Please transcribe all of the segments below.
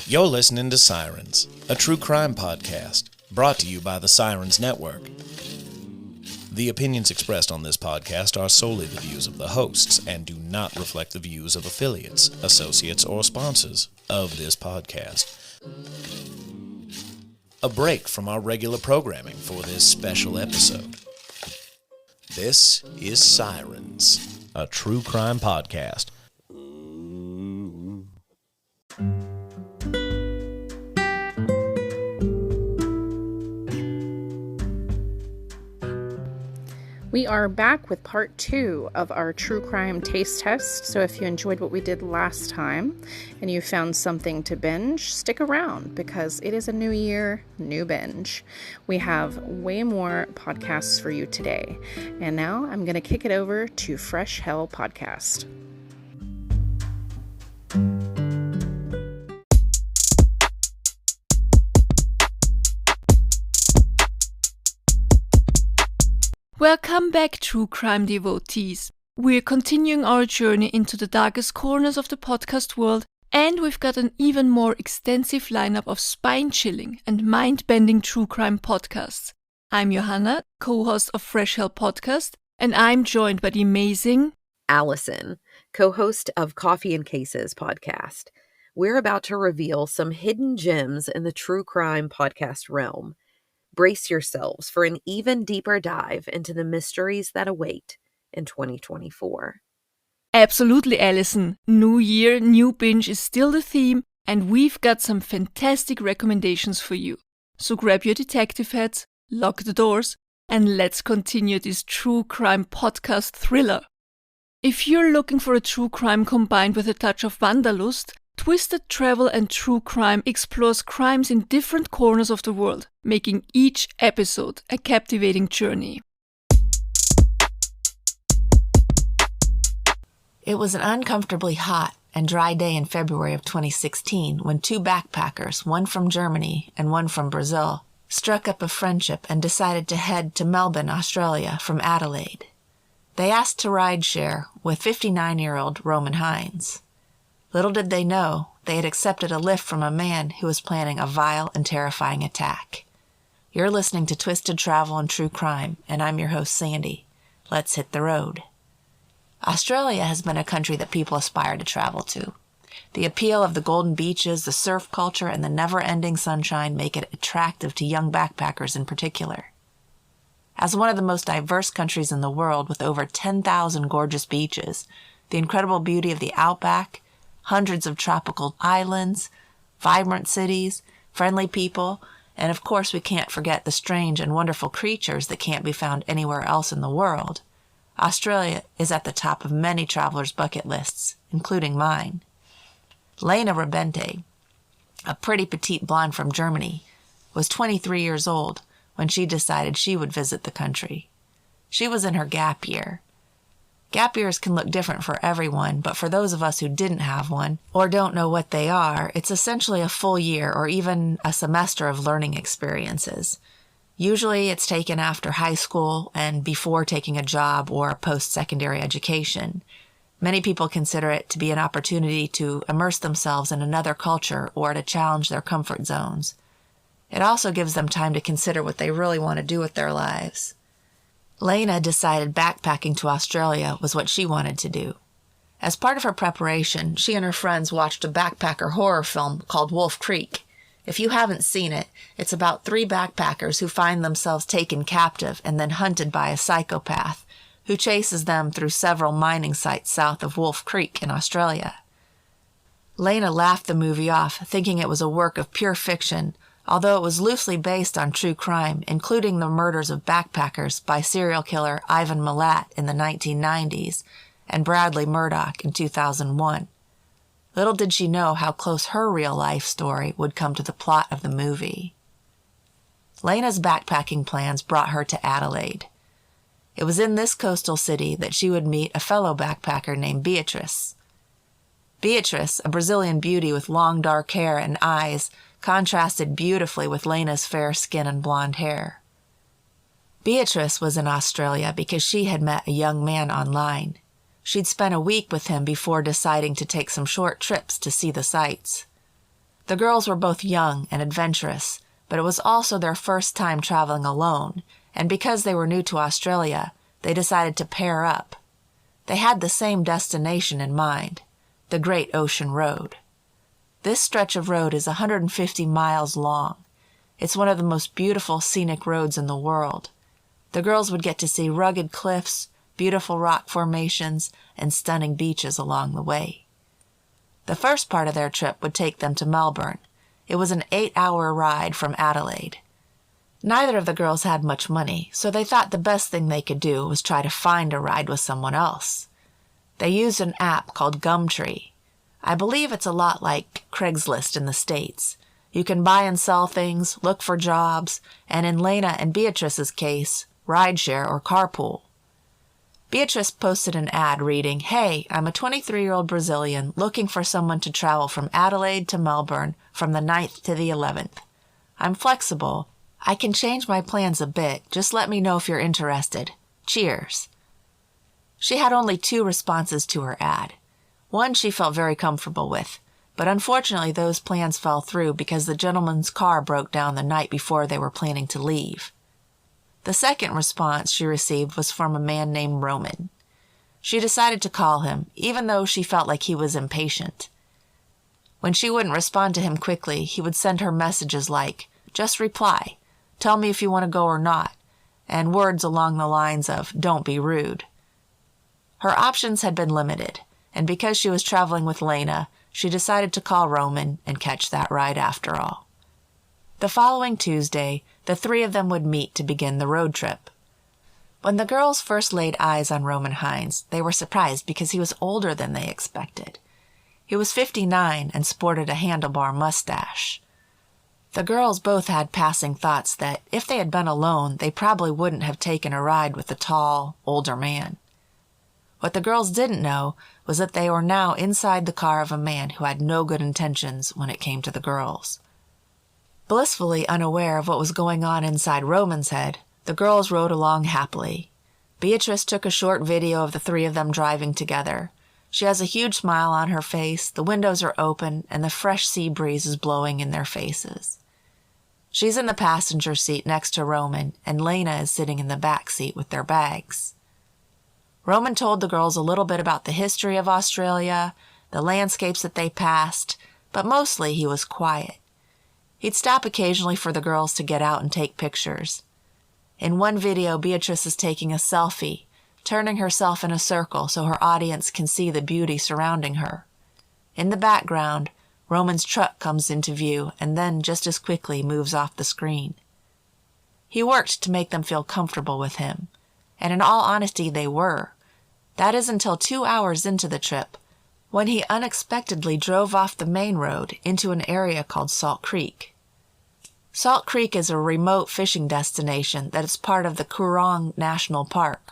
You're listening to Sirens, a true crime podcast, brought to you by the Sirens Network. The opinions expressed on this podcast are solely the views of the hosts and do not reflect the views of affiliates, associates, or sponsors of this podcast. A break from our regular programming for this special episode. This is Sirens, a true crime podcast. We are back with part 2 of our true crime taste test. So if you enjoyed what we did last time and you found something to binge, stick around because it is a new year, new binge. We have way more podcasts for you today. And now I'm going to kick it over to Fresh Hell Podcast. Welcome back, true crime devotees. We're continuing our journey into the darkest corners of the podcast world, and we've got an even more extensive lineup of spine-chilling and mind-bending true crime podcasts. I'm Johanna, co-host of Fresh Hell Podcast, and I'm joined by the amazing Allison, co-host of Coffee and Cases podcast. We're about to reveal some hidden gems in the true crime podcast realm. Brace yourselves for an even deeper dive into the mysteries that await in 2024. Absolutely, Allison. New year, new binge is still the theme, and we've got some fantastic recommendations for you. So grab your detective hats, lock the doors, and let's continue this true crime podcast thriller. If you're looking for a true crime combined with a touch of wanderlust, Twisted Travel and True Crime explores crimes in different corners of the world, making each episode a captivating journey. It was an uncomfortably hot and dry day in February of 2016 when two backpackers, one from Germany and one from Brazil, struck up a friendship and decided to head to Melbourne, Australia from Adelaide. They asked to ride share with 59-year-old Roman Hines. Little did they know, they had accepted a lift from a man who was planning a vile and terrifying attack. You're listening to Twisted Travel and True Crime, and I'm your host, Sandy. Let's hit the road. Australia has been a country that people aspire to travel to. The appeal of the golden beaches, the surf culture, and the never-ending sunshine make it attractive to young backpackers in particular. As one of the most diverse countries in the world with over 10,000 gorgeous beaches, the incredible beauty of the outback, hundreds of tropical islands, vibrant cities, friendly people, and of course we can't forget the strange and wonderful creatures that can't be found anywhere else in the world. Australia is at the top of many travelers' bucket lists, including mine. Lena Rebente, a pretty petite blonde from Germany, was 23 years old when she decided she would visit the country. She was in her gap year. Gap years can look different for everyone, but for those of us who didn't have one or don't know what they are, it's essentially a full year or even a semester of learning experiences. Usually it's taken after high school and before taking a job or post-secondary education. Many people consider it to be an opportunity to immerse themselves in another culture or to challenge their comfort zones. It also gives them time to consider what they really want to do with their lives. Lena decided backpacking to Australia was what she wanted to do. As part of her preparation, she and her friends watched a backpacker horror film called Wolf Creek. If you haven't seen it, it's about 3 backpackers who find themselves taken captive and then hunted by a psychopath who chases them through several mining sites south of Wolf Creek in Australia. Lena laughed the movie off, thinking it was a work of pure fiction, although it was loosely based on true crime, including the murders of backpackers by serial killer Ivan Milat in the 1990s and Bradley Murdoch in 2001. Little did she know how close her real-life story would come to the plot of the movie. Lena's backpacking plans brought her to Adelaide. It was in this coastal city that she would meet a fellow backpacker named Beatrice. Beatrice, a Brazilian beauty with long dark hair and eyes, contrasted beautifully with Lena's fair skin and blonde hair. Beatrice was in Australia because she had met a young man online. She'd spent a week with him before deciding to take some short trips to see the sights. The girls were both young and adventurous, but it was also their first time traveling alone, and because they were new to Australia, they decided to pair up. They had the same destination in mind, the Great Ocean Road. This stretch of road is 150 miles long. It's one of the most beautiful scenic roads in the world. The girls would get to see rugged cliffs, beautiful rock formations, and stunning beaches along the way. The first part of their trip would take them to Melbourne. It was an 8-hour ride from Adelaide. Neither of the girls had much money, so they thought the best thing they could do was try to find a ride with someone else. They used an app called Gumtree. I believe it's a lot like Craigslist in the States. You can buy and sell things, look for jobs, and in Lena and Beatrice's case, rideshare or carpool. Beatrice posted an ad reading, "Hey, I'm a 23-year-old Brazilian looking for someone to travel from Adelaide to Melbourne from the 9th to the 11th. I'm flexible. I can change my plans a bit. Just let me know if you're interested. Cheers." She had only 2 responses to her ad. One she felt very comfortable with, but unfortunately those plans fell through because the gentleman's car broke down the night before they were planning to leave. The second response she received was from a man named Roman. She decided to call him, even though she felt like he was impatient. When she wouldn't respond to him quickly, he would send her messages like, "Just reply, tell me if you want to go or not," and words along the lines of, "Don't be rude." Her options had been limited, and because she was traveling with Lena, she decided to call Roman and catch that ride after all. The following Tuesday, the 3 of them would meet to begin the road trip. When the girls first laid eyes on Roman Hines, they were surprised because he was older than they expected. He was 59 and sported a handlebar mustache. The girls both had passing thoughts that if they had been alone, they probably wouldn't have taken a ride with the tall, older man. What the girls didn't know was that they were now inside the car of a man who had no good intentions when it came to the girls. Blissfully unaware of what was going on inside Roman's head, the girls rode along happily. Beatrice took a short video of the 3 of them driving together. She has a huge smile on her face, the windows are open, and the fresh sea breeze is blowing in their faces. She's in the passenger seat next to Roman, and Lena is sitting in the back seat with their bags. Roman told the girls a little bit about the history of Australia, the landscapes that they passed, but mostly he was quiet. He'd stop occasionally for the girls to get out and take pictures. In one video, Beatrice is taking a selfie, turning herself in a circle so her audience can see the beauty surrounding her. In the background, Roman's truck comes into view and then just as quickly moves off the screen. He worked to make them feel comfortable with him, and in all honesty they were. That is until 2 hours into the trip, when he unexpectedly drove off the main road into an area called Salt Creek. Salt Creek is a remote fishing destination that is part of the Coorong National Park.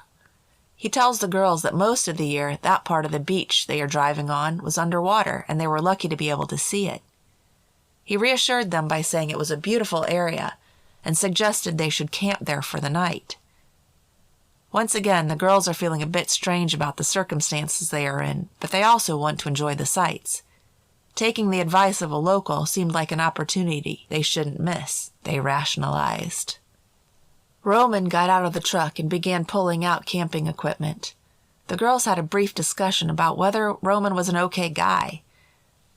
He tells the girls that most of the year that part of the beach they are driving on was underwater and they were lucky to be able to see it. He reassured them by saying it was a beautiful area and suggested they should camp there for the night. Once again, the girls are feeling a bit strange about the circumstances they are in, but they also want to enjoy the sights. Taking the advice of a local seemed like an opportunity they shouldn't miss, they rationalized. Roman got out of the truck and began pulling out camping equipment. The girls had a brief discussion about whether Roman was an okay guy.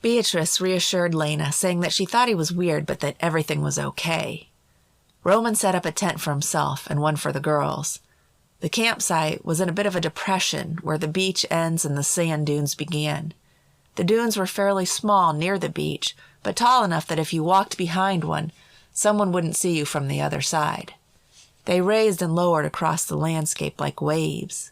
Beatrice reassured Lena, saying that she thought he was weird but that everything was okay. Roman set up a tent for himself and one for the girls. The campsite was in a bit of a depression where the beach ends and the sand dunes began. The dunes were fairly small near the beach, but tall enough that if you walked behind one, someone wouldn't see you from the other side. They raised and lowered across the landscape like waves.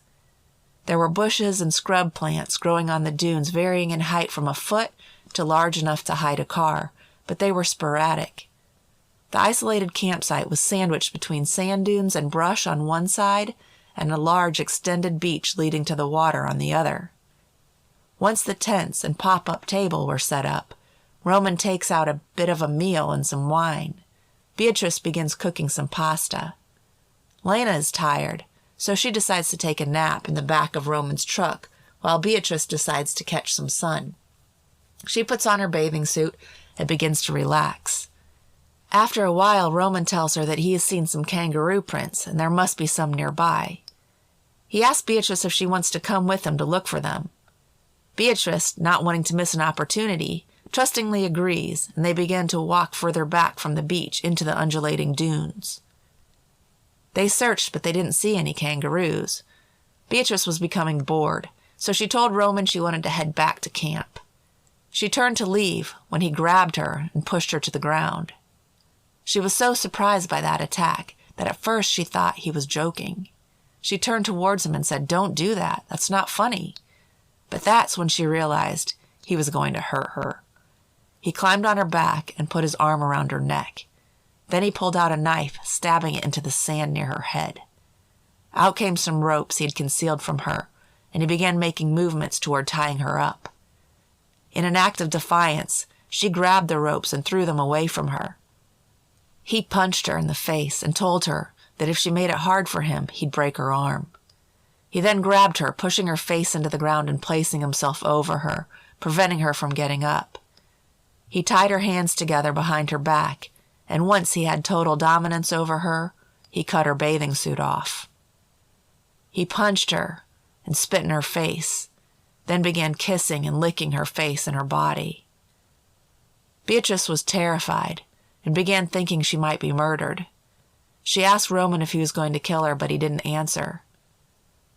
There were bushes and scrub plants growing on the dunes varying in height from a foot to large enough to hide a car, but they were sporadic. The isolated campsite was sandwiched between sand dunes and brush on one side and a large extended beach leading to the water on the other. Once the tents and pop-up table were set up, Roman takes out a bit of a meal and some wine. Beatrice begins cooking some pasta. Lena is tired, so she decides to take a nap in the back of Roman's truck, while Beatrice decides to catch some sun. She puts on her bathing suit It begins to relax. After a while, Roman tells her that he has seen some kangaroo prints and there must be some nearby. He asks Beatrice if she wants to come with him to look for them. Beatrice, not wanting to miss an opportunity, trustingly agrees, and they begin to walk further back from the beach into the undulating dunes. They searched, but they didn't see any kangaroos. Beatrice was becoming bored, so she told Roman she wanted to head back to camp. She turned to leave when he grabbed her and pushed her to the ground. She was so surprised by that attack that at first she thought he was joking. She turned towards him and said, "Don't do that. That's not funny." But that's when she realized he was going to hurt her. He climbed on her back and put his arm around her neck. Then he pulled out a knife, stabbing it into the sand near her head. Out came some ropes he had concealed from her, and he began making movements toward tying her up. In an act of defiance, she grabbed the ropes and threw them away from her. He punched her in the face and told her that if she made it hard for him, he'd break her arm. He then grabbed her, pushing her face into the ground and placing himself over her, preventing her from getting up. He tied her hands together behind her back, and once he had total dominance over her, he cut her bathing suit off. He punched her and spit in her face, then began kissing and licking her face and her body. Beatrice was terrified and began thinking she might be murdered. She asked Roman if he was going to kill her, but he didn't answer.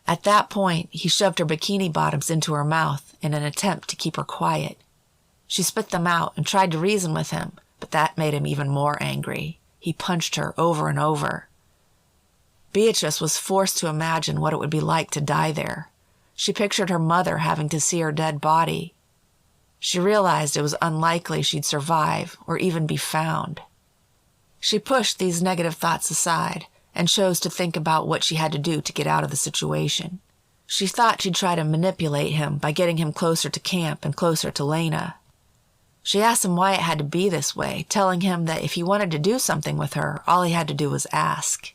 At that point, he shoved her bikini bottoms into her mouth in an attempt to keep her quiet. She spit them out and tried to reason with him, but that made him even more angry. He punched her over and over. Beatrice was forced to imagine what it would be like to die there. She pictured her mother having to see her dead body. She realized it was unlikely she'd survive or even be found. She pushed these negative thoughts aside and chose to think about what she had to do to get out of the situation. She thought she'd try to manipulate him by getting him closer to camp and closer to Lena. She asked him why it had to be this way, telling him that if he wanted to do something with her, all he had to do was ask.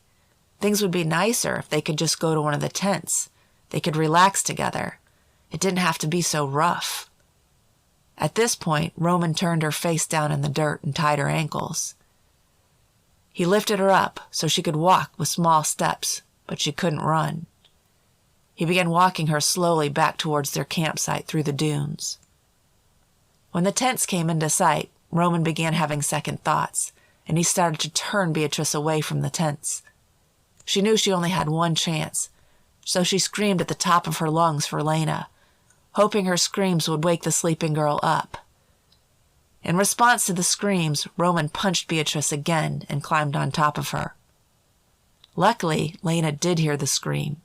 Things would be nicer if they could just go to one of the tents. They could relax together. It didn't have to be so rough. At this point, Roman turned her face down in the dirt and tied her ankles. He lifted her up so she could walk with small steps, but she couldn't run. He began walking her slowly back towards their campsite through the dunes. When the tents came into sight, Roman began having second thoughts, and he started to turn Beatrice away from the tents. She knew she only had one chance, so she screamed at the top of her lungs for Lena, hoping her screams would wake the sleeping girl up. In response to the screams, Roman punched Beatrice again and climbed on top of her. Luckily, Lena did hear the scream.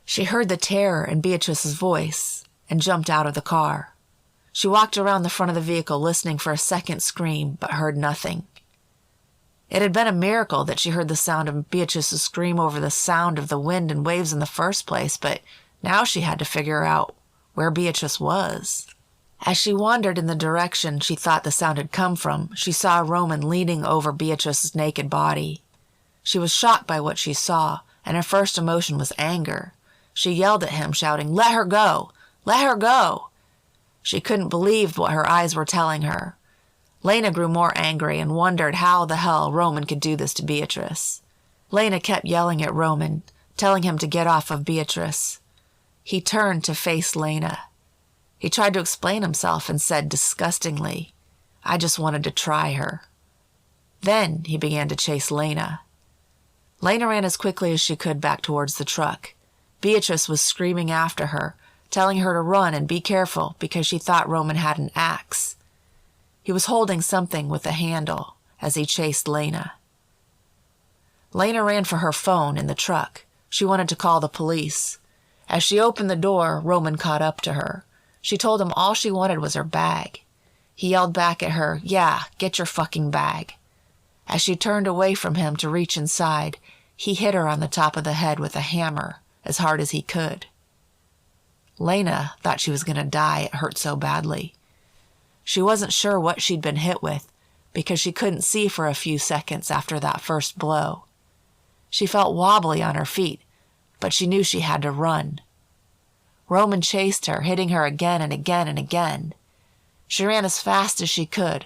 She heard the terror in Beatrice's voice and jumped out of the car. She walked around the front of the vehicle listening for a second scream, but heard nothing. It had been a miracle that she heard the sound of Beatrice's scream over the sound of the wind and waves in the first place, but now she had to figure out where Beatrice was. As she wandered in the direction she thought the sound had come from, she saw Roman leaning over Beatrice's naked body. She was shocked by what she saw, and her first emotion was anger. She yelled at him, shouting, "Let her go! Let her go!" She couldn't believe what her eyes were telling her. Lena grew more angry and wondered how the hell Roman could do this to Beatrice. Lena kept yelling at Roman, telling him to get off of Beatrice. He turned to face Lena. He tried to explain himself and said disgustingly, "I just wanted to try her." Then he began to chase Lena. Lena ran as quickly as she could back towards the truck. Beatrice was screaming after her, telling her to run and be careful because she thought Roman had an axe. He was holding something with a handle as he chased Lena. Lena ran for her phone in the truck. She wanted to call the police. As she opened the door, Roman caught up to her. She told him all she wanted was her bag. He yelled back at her, "Yeah, get your fucking bag." As she turned away from him to reach inside, he hit her on the top of the head with a hammer as hard as he could. Lena thought she was going to die. It hurt so badly. She wasn't sure what she'd been hit with because she couldn't see for a few seconds after that first blow. She felt wobbly on her feet, but she knew she had to run. Roman chased her, hitting her again and again and again. She ran as fast as she could,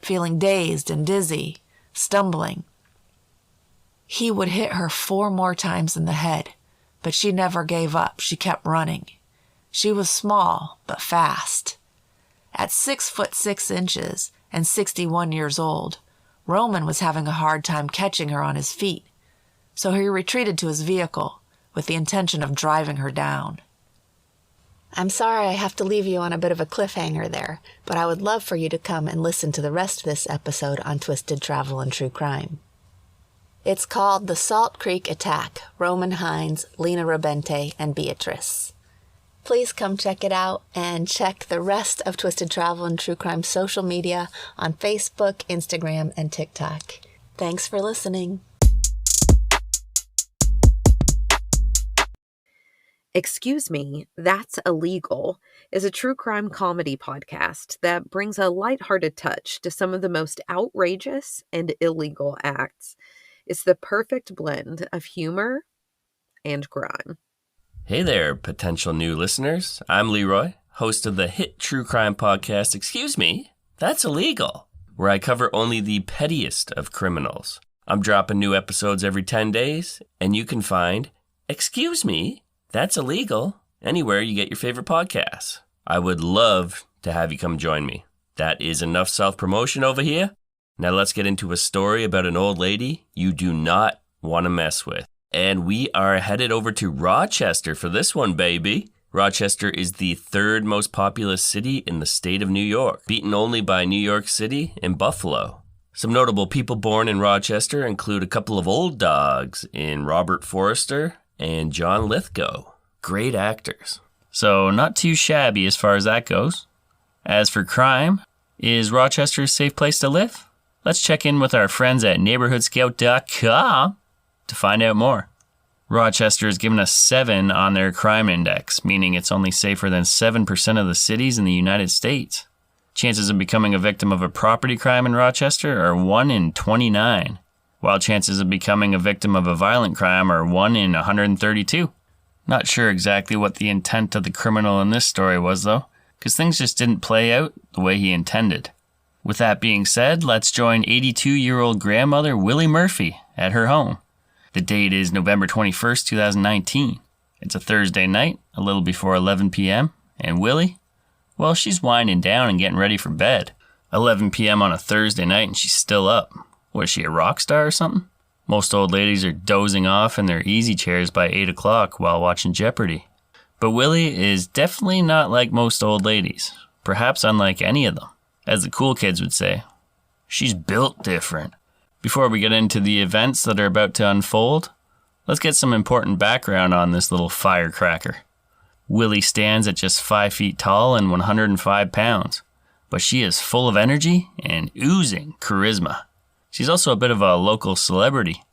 feeling dazed and dizzy, stumbling. He would hit her 4 more times in the head, but she never gave up. She kept running. She was small, but fast. At 6'6" and 61 years old, Roman was having a hard time catching her on his feet, so he retreated to his vehicle with the intention of driving her down. I'm sorry I have to leave you on a bit of a cliffhanger there, but I would love for you to come and listen to the rest of this episode on Twisted Travel and True Crime. It's called The Salt Creek Attack, Roman Hines, Lena Rabente, and Beatrice. Please come check it out and check the rest of Twisted Travel and True Crime social media on Facebook, Instagram, and TikTok. Thanks for listening. Excuse Me, That's Illegal is a true crime comedy podcast that brings a lighthearted touch to some of the most outrageous and illegal acts. It's the perfect blend of humor and crime. Hey there, potential new listeners. I'm Leroy, host of the hit true crime podcast, Excuse Me, That's Illegal, where I cover only the pettiest of criminals. I'm dropping new episodes every 10 days, and you can find Excuse Me, That's Illegal anywhere you get your favorite podcasts. I would love to have you come join me. That is enough self-promotion over here. Now let's get into a story about an old lady you do not want to mess with. And we are headed over to Rochester for this one, baby. Rochester is the 3rd most populous city in the state of New York, beaten only by New York City and Buffalo. Some notable people born in Rochester include a couple of old dogs in Robert Forster and John Lithgow. Great actors. So not too shabby as far as that goes. As for crime, is Rochester a safe place to live? Let's check in with our friends at neighborhoodscout.com to find out more. Rochester has given us 7 on their crime index, meaning it's only safer than 7% of the cities in the United States. Chances of becoming a victim of a property crime in Rochester are 1 in 29, while chances of becoming a victim of a violent crime are 1 in 132. Not sure exactly what the intent of the criminal in this story was, though, because things just didn't play out the way he intended. With that being said, let's join 82-year-old grandmother Willie Murphy at her home. The date is November 21st, 2019. It's a Thursday night, a little before 11 p.m., and Willie, well, she's winding down and getting ready for bed. 11 p.m. on a Thursday night and she's still up. What, is she a rock star or something? Most old ladies are dozing off in their easy chairs by 8 o'clock while watching Jeopardy. But Willie is definitely not like most old ladies, perhaps unlike any of them. As the cool kids would say, she's built different. Before we get into the events that are about to unfold, let's get some important background on this little firecracker. Willie stands at just 5 feet tall and 105 pounds, but she is full of energy and oozing charisma. She's also a bit of a local celebrity.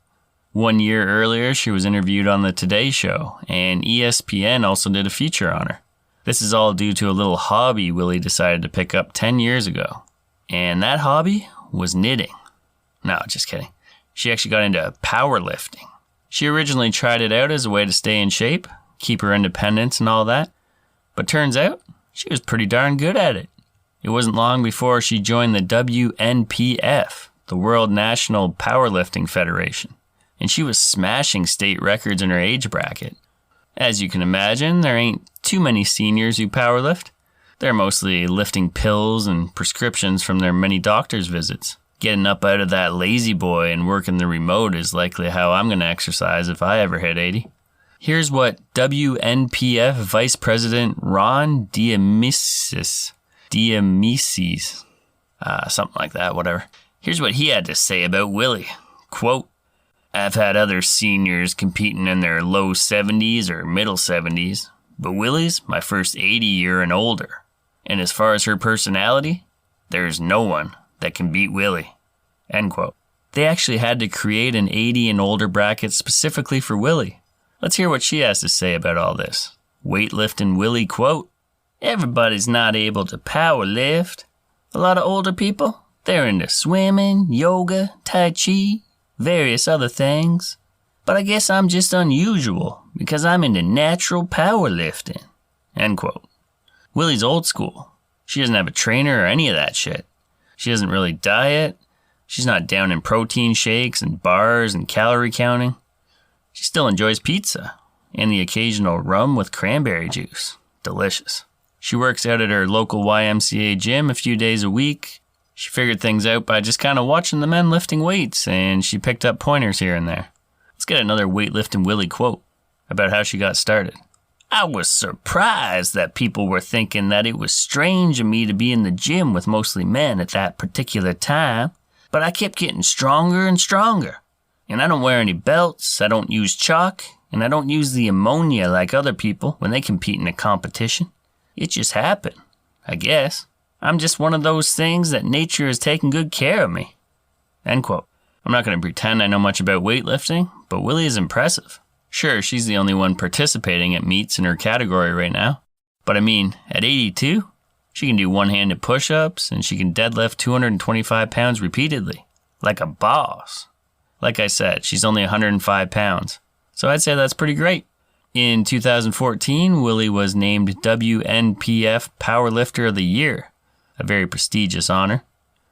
1 year earlier, she was interviewed on the Today Show, and ESPN also did a feature on her. This is all due to a little hobby Willie decided to pick up 10 years ago. And that hobby was knitting. No, just kidding. She actually got into powerlifting. She originally tried it out as a way to stay in shape, keep her independence and all that. But turns out, she was pretty darn good at it. It wasn't long before she joined the WNPF, the World National Powerlifting Federation. And she was smashing state records in her age bracket. As you can imagine, there ain't too many seniors who powerlift. They're mostly lifting pills and prescriptions from their many doctor's visits. Getting up out of that lazy boy and working the remote is likely how I'm going to exercise if I ever hit 80. Here's what WNPF Vice President Ron Diamisis, something like that, whatever. Here's what he had to say about Willie. Quote, I've had other seniors competing in their low 70s or middle 70s, but Willie's my first 80 year and older. And as far as her personality, there's no one that can beat Willie. End quote. They actually had to create an 80 and older bracket specifically for Willie. Let's hear what she has to say about all this. Weightlifting Willie, quote, everybody's not able to power lift. A lot of older people, they're into swimming, yoga, tai chi, various other things. But I guess I'm just unusual because I'm into natural powerlifting. End quote. Willie's old school. She doesn't have a trainer or any of that shit. She doesn't really diet. She's not down in protein shakes and bars and calorie counting. She still enjoys pizza and the occasional rum with cranberry juice. Delicious. She works out at her local YMCA gym a few days a week. She figured things out by just kind of watching the men lifting weights, and she picked up pointers here and there. Let's get another Weightlifting Willie quote about how she got started. I was surprised that people were thinking that it was strange of me to be in the gym with mostly men at that particular time, but I kept getting stronger and stronger. And I don't wear any belts, I don't use chalk, and I don't use the ammonia like other people when they compete in a competition. It just happened, I guess. I'm just one of those things that nature has taken good care of me. End quote. I'm not going to pretend I know much about weightlifting, but Willie is impressive. Sure, she's the only one participating at meets in her category right now. But I mean, at 82, she can do one-handed push-ups and she can deadlift 225 pounds repeatedly. Like a boss. Like I said, she's only 105 pounds. So I'd say that's pretty great. In 2014, Willie was named WNPF Powerlifter of the Year, a very prestigious honor.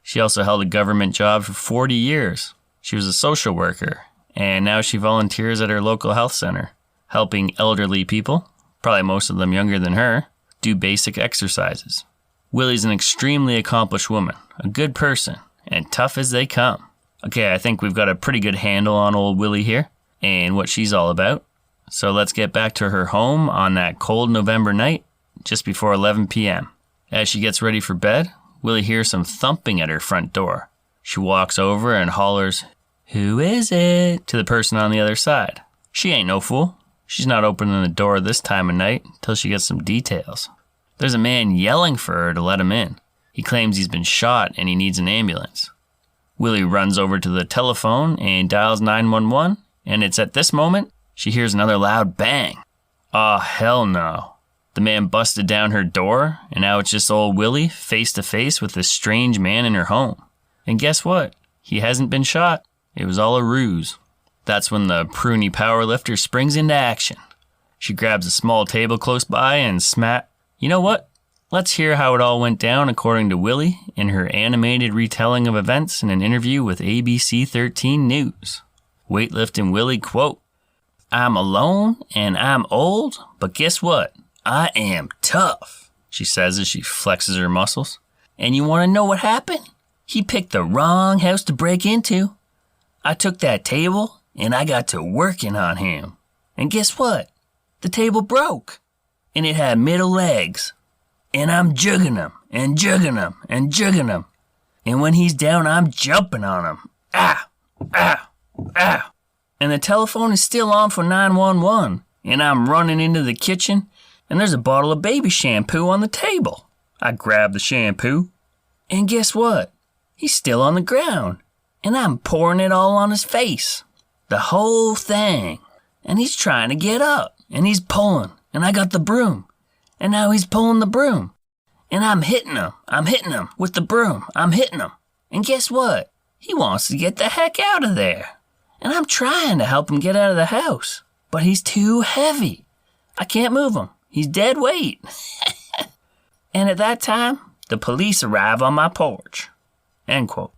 She also held a government job for 40 years. She was a social worker, and now she volunteers at her local health center, helping elderly people, probably most of them younger than her, do basic exercises. Willie's an extremely accomplished woman, a good person, and tough as they come. Okay, I think we've got a pretty good handle on old Willie here, and what she's all about. So let's get back to her home on that cold November night, just before 11 p.m. As she gets ready for bed, Willie hears some thumping at her front door. She walks over and hollers, "Who is it?" to the person on the other side. She ain't no fool. She's not opening the door this time of night until she gets some details. There's a man yelling for her to let him in. He claims he's been shot and he needs an ambulance. Willie runs over to the telephone and dials 911, and it's at this moment she hears another loud bang. Oh, hell no. The man busted down her door, and now it's just old Willie face to face with this strange man in her home. And guess what? He hasn't been shot. It was all a ruse. That's when the pruny powerlifter springs into action. She grabs a small table close by and You know what? Let's hear how it all went down according to Willie in her animated retelling of events in an interview with ABC 13 News. Weightlifting Willie quote, "I'm alone and I'm old, but guess what? I am tough," she says as she flexes her muscles. "And you want to know what happened? He picked the wrong house to break into. I took that table and I got to working on him. And guess what? The table broke. And it had middle legs. And I'm jugging him and jugging him and jugging him. And when he's down, I'm jumping on him. Ah, ah, ah. And the telephone is still on for 911. And I'm running into the kitchen and there's a bottle of baby shampoo on the table. I grab the shampoo. And guess what? He's still on the ground. And I'm pouring it all on his face. The whole thing. And he's trying to get up. And he's pulling. And I got the broom. And now he's pulling the broom. And I'm hitting him. I'm hitting him with the broom. I'm hitting him. And guess what? He wants to get the heck out of there. And I'm trying to help him get out of the house. But he's too heavy. I can't move him. He's dead weight. And at that time, the police arrive on my porch. End quote.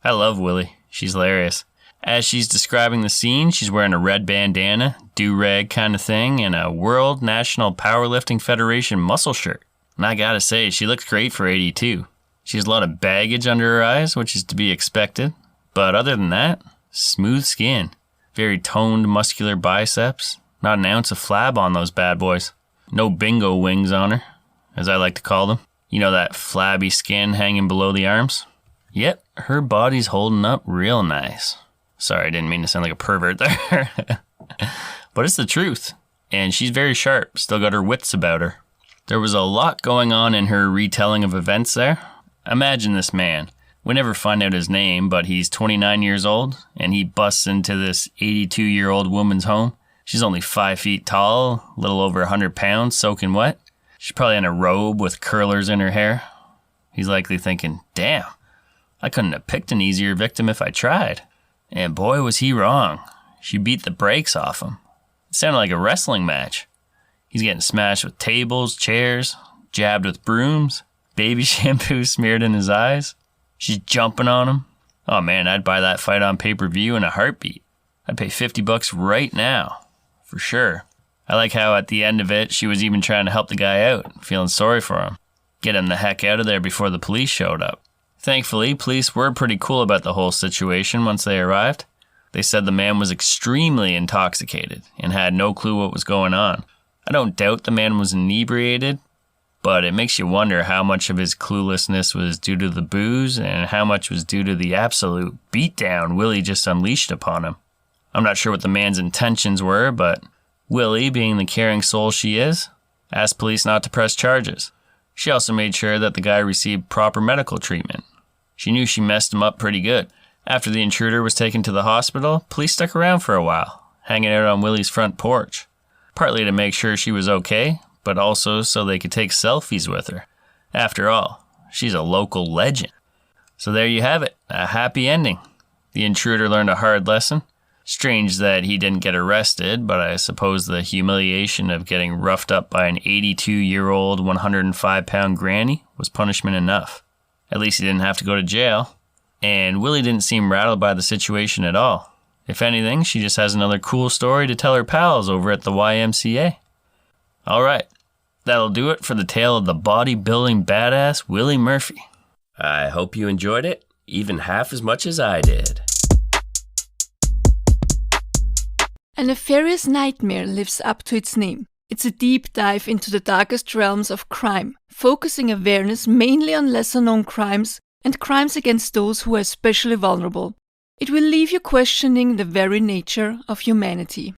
I love Willie. She's hilarious. As she's describing the scene, she's wearing a red bandana, do-rag kind of thing, and a World National Powerlifting Federation muscle shirt. And I gotta say, she looks great for 82. She has a lot of baggage under her eyes, which is to be expected. But other than that, smooth skin. Very toned, muscular biceps. Not an ounce of flab on those bad boys. No bingo wings on her, as I like to call them. You know that flabby skin hanging below the arms? Yep, her body's holding up real nice. Sorry, I didn't mean to sound like a pervert there. But it's the truth. And she's very sharp, still got her wits about her. There was a lot going on in her retelling of events there. Imagine this man. We never find out his name, but he's 29 years old, and he busts into this 82-year-old woman's home. She's only 5 feet tall, a little over 100 pounds, soaking wet. She's probably in a robe with curlers in her hair. He's likely thinking, damn, I couldn't have picked an easier victim if I tried. And boy, was he wrong. She beat the brakes off him. It sounded like a wrestling match. He's getting smashed with tables, chairs, jabbed with brooms, baby shampoo smeared in his eyes. She's jumping on him. Oh man, I'd buy that fight on pay-per-view in a heartbeat. I'd pay $50 right now. For sure. I like how at the end of it, she was even trying to help the guy out, feeling sorry for him. Get him the heck out of there before the police showed up. Thankfully, police were pretty cool about the whole situation once they arrived. They said the man was extremely intoxicated and had no clue what was going on. I don't doubt the man was inebriated, but it makes you wonder how much of his cluelessness was due to the booze and how much was due to the absolute beatdown Willie just unleashed upon him. I'm not sure what the man's intentions were, but Willie, being the caring soul she is, asked police not to press charges. She also made sure that the guy received proper medical treatment. She knew she messed him up pretty good. After the intruder was taken to the hospital, police stuck around for a while, hanging out on Willie's front porch. Partly to make sure she was okay, but also so they could take selfies with her. After all, she's a local legend. So there you have it, a happy ending. The intruder learned a hard lesson. Strange that he didn't get arrested, but I suppose the humiliation of getting roughed up by an 82-year-old, 105-pound granny was punishment enough. At least he didn't have to go to jail. And Willie didn't seem rattled by the situation at all. If anything, she just has another cool story to tell her pals over at the YMCA. Alright, that'll do it for the tale of the bodybuilding badass Willie Murphy. I hope you enjoyed it, even half as much as I did. A Nefarious Nightmare lives up to its name. It's a deep dive into the darkest realms of crime, focusing awareness mainly on lesser-known crimes and crimes against those who are especially vulnerable. It will leave you questioning the very nature of humanity.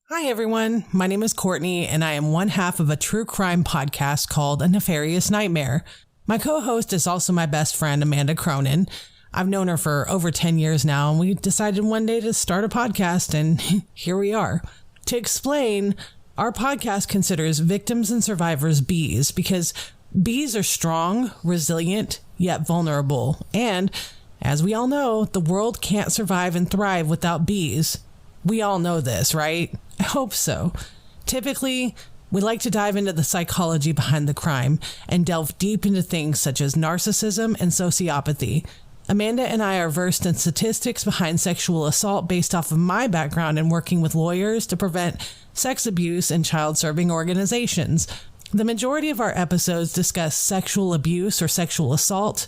Hi everyone, my name is Courtney and I am one half of a true crime podcast called A Nefarious Nightmare. My co-host is also my best friend Amanda Cronin. I've known her for over 10 years now, and we decided one day to start a podcast, and here we are. To explain, our podcast considers victims and survivors bees because bees are strong, resilient, yet vulnerable. And, as we all know, the world can't survive and thrive without bees. We all know this, right? I hope so. Typically, we like to dive into the psychology behind the crime and delve deep into things such as narcissism and sociopathy. Amanda and I are versed in statistics behind sexual assault based off of my background in working with lawyers to prevent sex abuse in child-serving organizations. The majority of our episodes discuss sexual abuse or sexual assault.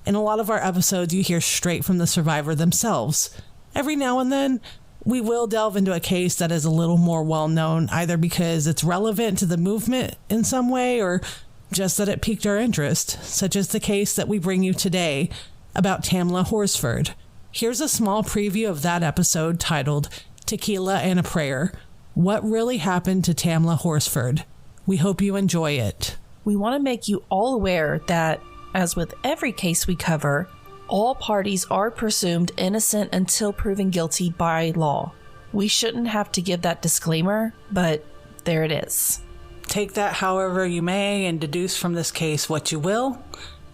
In a lot of our episodes, you hear straight from the survivor themselves. Every now and then, we will delve into a case that is a little more well-known, either because it's relevant to the movement in some way or just that it piqued our interest, such as the case that we bring you today, about Tamla Horsford. Here's a small preview of that episode titled Tequila and a Prayer. What really happened to Tamla Horsford? We hope you enjoy it. We want to make you all aware that, as with every case we cover, all parties are presumed innocent until proven guilty by law. We shouldn't have to give that disclaimer, but there it is. Take that however you may and deduce from this case what you will.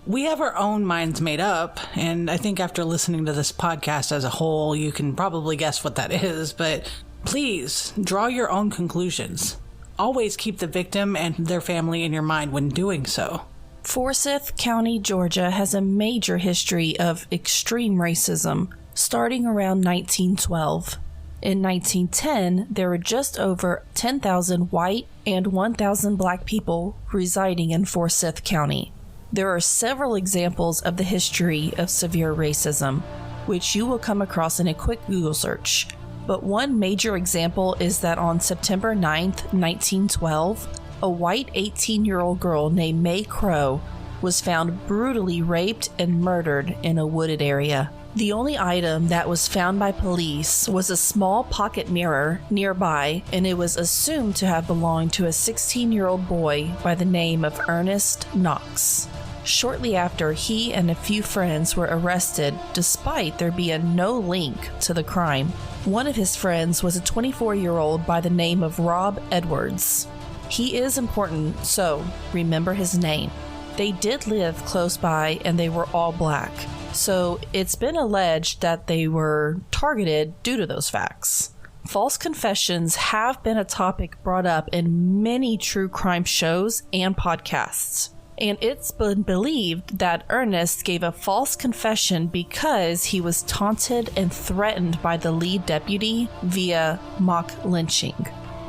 We have our own minds made up, and I think after listening to this podcast as a whole, you can probably guess what that is, but please draw your own conclusions. Always keep the victim and their family in your mind when doing so. Forsyth County, Georgia has a major history of extreme racism, starting around 1912. In 1910, there were just over 10,000 white and 1,000 black people residing in Forsyth County. There are several examples of the history of severe racism, which you will come across in a quick Google search. But one major example is that on September 9th, 1912, a white 18-year-old girl named May Crow was found brutally raped and murdered in a wooded area. The only item that was found by police was a small pocket mirror nearby, and it was assumed to have belonged to a 16-year-old boy by the name of Ernest Knox. Shortly after, he and a few friends were arrested despite there being no link to the crime. One of his friends was a 24-year-old by the name of Rob Edwards. He is important, so remember his name. They did live close by and they were all black, so it's been alleged that they were targeted due to those facts. False confessions have been a topic brought up in many true crime shows and podcasts. And it's been believed that Ernest gave a false confession because he was taunted and threatened by the lead deputy via mock lynching.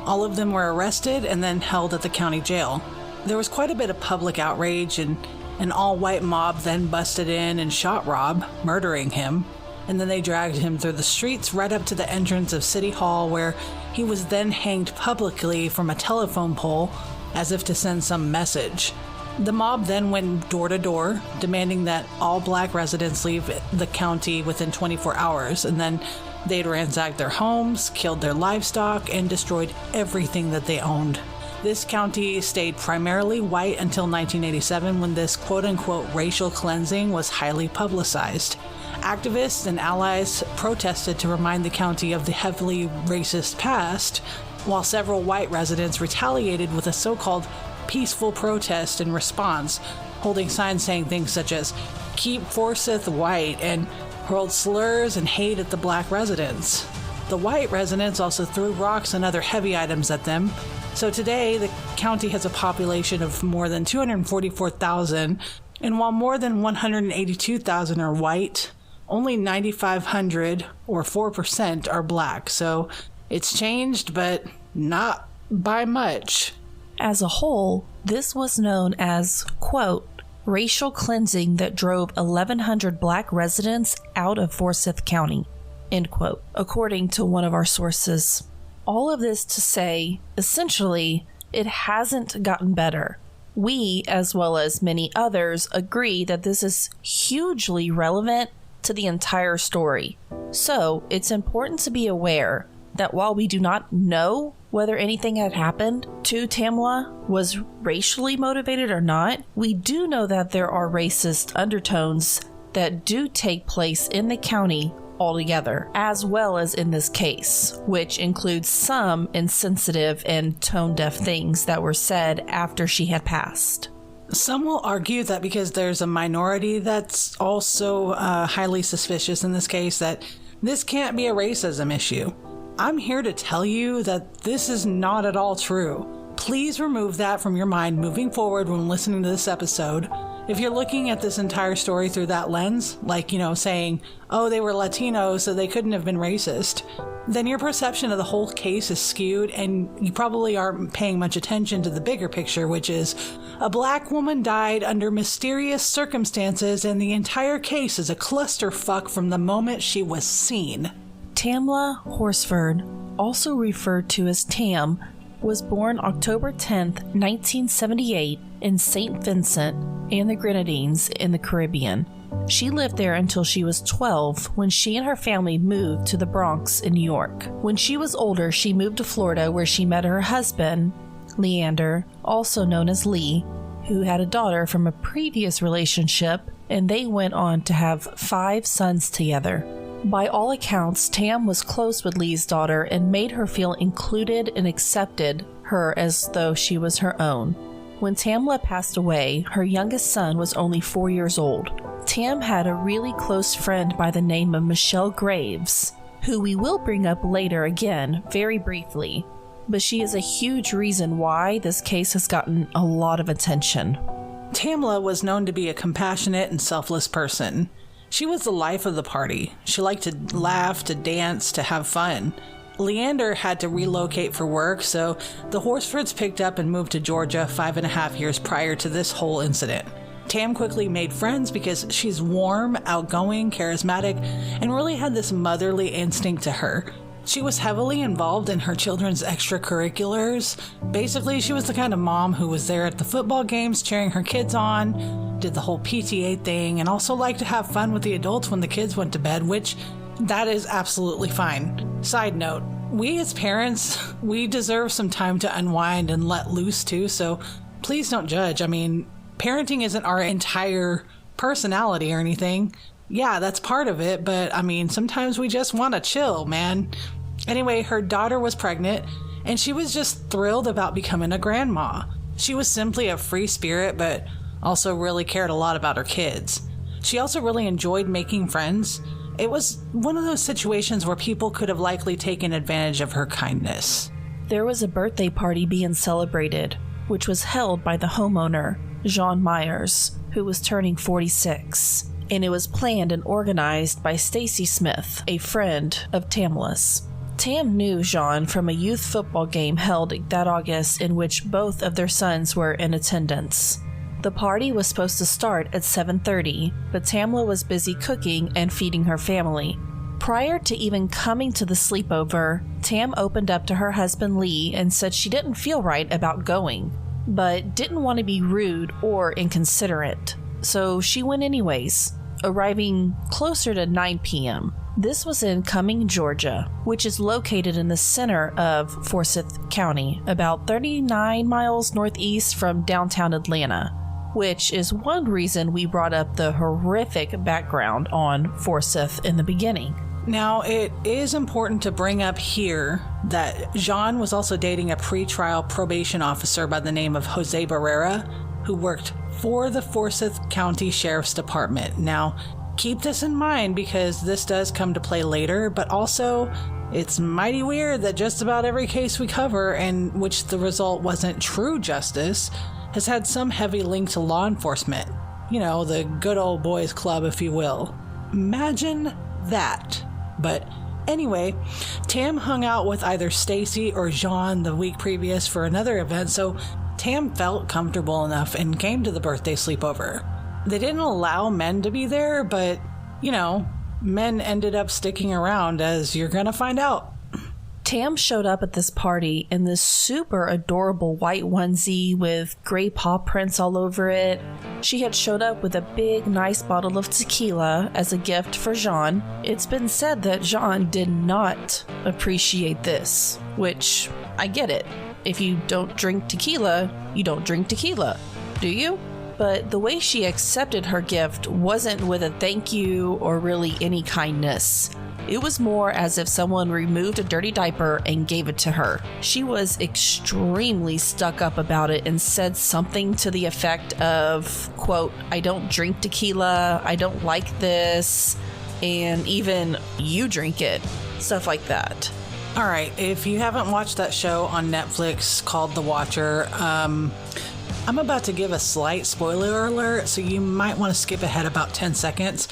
All of them were arrested and then held at the county jail. There was quite a bit of public outrage, and an all-white mob then busted in and shot Rob, murdering him. And then they dragged him through the streets right up to the entrance of City Hall, where he was then hanged publicly from a telephone pole as if to send some message. The mob then went door to door, demanding that all black residents leave the county within 24 hours, and then they'd ransacked their homes, killed their livestock, and destroyed everything that they owned. This county stayed primarily white until 1987, when this quote-unquote racial cleansing was highly publicized. Activists and allies protested to remind the county of the heavily racist past, while several white residents retaliated with a so-called peaceful protest in response, holding signs saying things such as "Keep Forsyth White" and hurled slurs and hate at the black residents. The white residents also threw rocks and other heavy items at them. So today, the county has a population of more than 244,000, and while more than 182,000 are white, only 9,500, or 4%, are black. So it's changed, but not by much. As a whole, this was known as, quote, racial cleansing that drove 1,100 black residents out of Forsyth County, end quote, according to one of our sources. All of this to say, essentially, it hasn't gotten better. We, as well as many others, agree that this is hugely relevant to the entire story. So, it's important to be aware that while we do not know whether anything had happened to Tamla was racially motivated or not, we do know that there are racist undertones that do take place in the county altogether, as well as in this case, which includes some insensitive and tone-deaf things that were said after she had passed. Some will argue that because there's a minority that's also highly suspicious in this case, that this can't be a racism issue. I'm here to tell you that this is not at all true. Please remove that from your mind moving forward when listening to this episode. If you're looking at this entire story through that lens, like, saying, oh, they were Latino, so they couldn't have been racist, then your perception of the whole case is skewed, and you probably aren't paying much attention to the bigger picture, which is a black woman died under mysterious circumstances, and the entire case is a clusterfuck from the moment she was seen. Tamla Horsford, also referred to as Tam, was born October 10th, 1978 in St. Vincent and the Grenadines in the Caribbean. She lived there until she was 12 when she and her family moved to the Bronx in New York. When she was older, she moved to Florida where she met her husband, Leander, also known as Lee, who had a daughter from a previous relationship, and they went on to have 5 sons together. By all accounts, Tam was close with Lee's daughter and made her feel included and accepted her as though she was her own. When Tamla passed away, her youngest son was only 4 years old. Tam had a really close friend by the name of Michelle Graves, who we will bring up later again, very briefly, but she is a huge reason why this case has gotten a lot of attention. Tamla was known to be a compassionate and selfless person. She was the life of the party. She liked to laugh, to dance, to have fun. Leander had to relocate for work, so the Horsfords picked up and moved to Georgia 5.5 years prior to this whole incident. Tam quickly made friends because she's warm, outgoing, charismatic, and really had this motherly instinct to her. She was heavily involved in her children's extracurriculars. Basically, she was the kind of mom who was there at the football games cheering her kids on, did the whole PTA thing, and also liked to have fun with the adults when the kids went to bed, which that is absolutely fine. Side note, we as parents, we deserve some time to unwind and let loose too, so please don't judge. I mean, parenting isn't our entire personality or anything. Yeah, that's part of it, but I mean, sometimes we just want to chill, man. Anyway, her daughter was pregnant, and she was just thrilled about becoming a grandma. She was simply a free spirit, but also really cared a lot about her kids. She also really enjoyed making friends. It was one of those situations where people could have likely taken advantage of her kindness. There was a birthday party being celebrated, which was held by the homeowner, Jean Myers, who was turning 46, and it was planned and organized by Stacy Smith, a friend of Tamla's. Tam knew Jean from a youth football game held that August in which both of their sons were in attendance. The party was supposed to start at 7:30, but Tamla was busy cooking and feeding her family. Prior to even coming to the sleepover, Tam opened up to her husband Lee and said she didn't feel right about going, but didn't want to be rude or inconsiderate. So she went anyways, arriving closer to 9 p.m. This was in Cumming, Georgia, which is located in the center of Forsyth County, about 39 miles northeast from downtown Atlanta, which is one reason we brought up the horrific background on Forsyth in the beginning. Now, it is important to bring up here that Jean was also dating a pretrial probation officer by the name of Jose Barrera, who worked for the Forsyth County Sheriff's Department. Now, keep this in mind because this does come to play later, but also it's mighty weird that just about every case we cover, in which the result wasn't true justice, has had some heavy link to law enforcement. You know, the good old boys club, if you will. Imagine that. But anyway, Tam hung out with either Stacy or Jean the week previous for another event, so Tam felt comfortable enough and came to the birthday sleepover. They didn't allow men to be there, but, you know, men ended up sticking around, as you're gonna find out. Tam showed up at this party in this super adorable white onesie with gray paw prints all over it. She had showed up with a big, nice bottle of tequila as a gift for Jean. It's been said that Jean did not appreciate this, which I get it. If you don't drink tequila, you don't drink tequila, do you? But the way she accepted her gift wasn't with a thank you or really any kindness. It was more as if someone removed a dirty diaper and gave it to her. She was extremely stuck up about it and said something to the effect of, quote, "I don't drink tequila, I don't like this, and even you drink it." Stuff like that. All right, if you haven't watched that show on Netflix called The Watcher, I'm about to give a slight spoiler alert, so you might want to skip ahead about 10 seconds.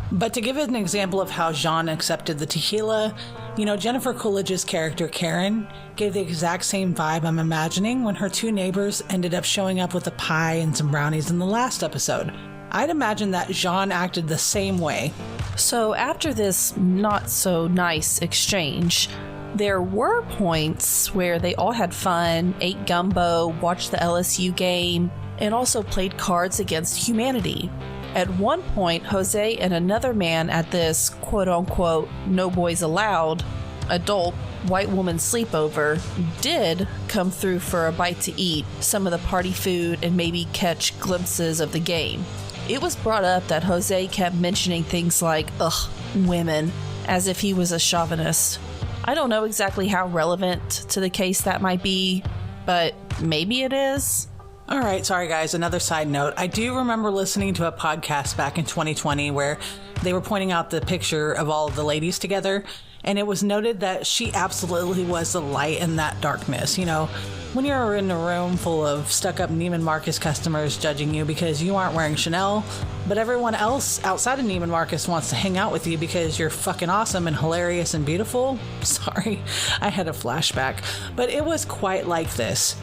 But to give it an example of how Jean accepted the tequila, you know, Jennifer Coolidge's character Karen gave the exact same vibe I'm imagining when her two neighbors ended up showing up with a pie and some brownies in the last episode. I'd imagine that Jean acted the same way. So after this not so nice exchange, there were points where they all had fun, ate gumbo, watched the LSU game, and also played Cards Against Humanity. At one point, Jose and another man at this quote-unquote no boys allowed adult white woman sleepover did come through for a bite to eat some of the party food and maybe catch glimpses of the game. It was brought up that Jose kept mentioning things like, ugh, women, as if he was a chauvinist. I don't know exactly how relevant to the case that might be, but maybe it is. All right, sorry guys, another side note. I do remember listening to a podcast back in 2020 where they were pointing out the picture of all of the ladies together, and it was noted that she absolutely was the light in that darkness. You know, when you're in a room full of stuck-up Neiman Marcus customers judging you because you aren't wearing Chanel, but everyone else outside of Neiman Marcus wants to hang out with you because you're fucking awesome and hilarious and beautiful. Sorry, I had a flashback, but it was quite like this.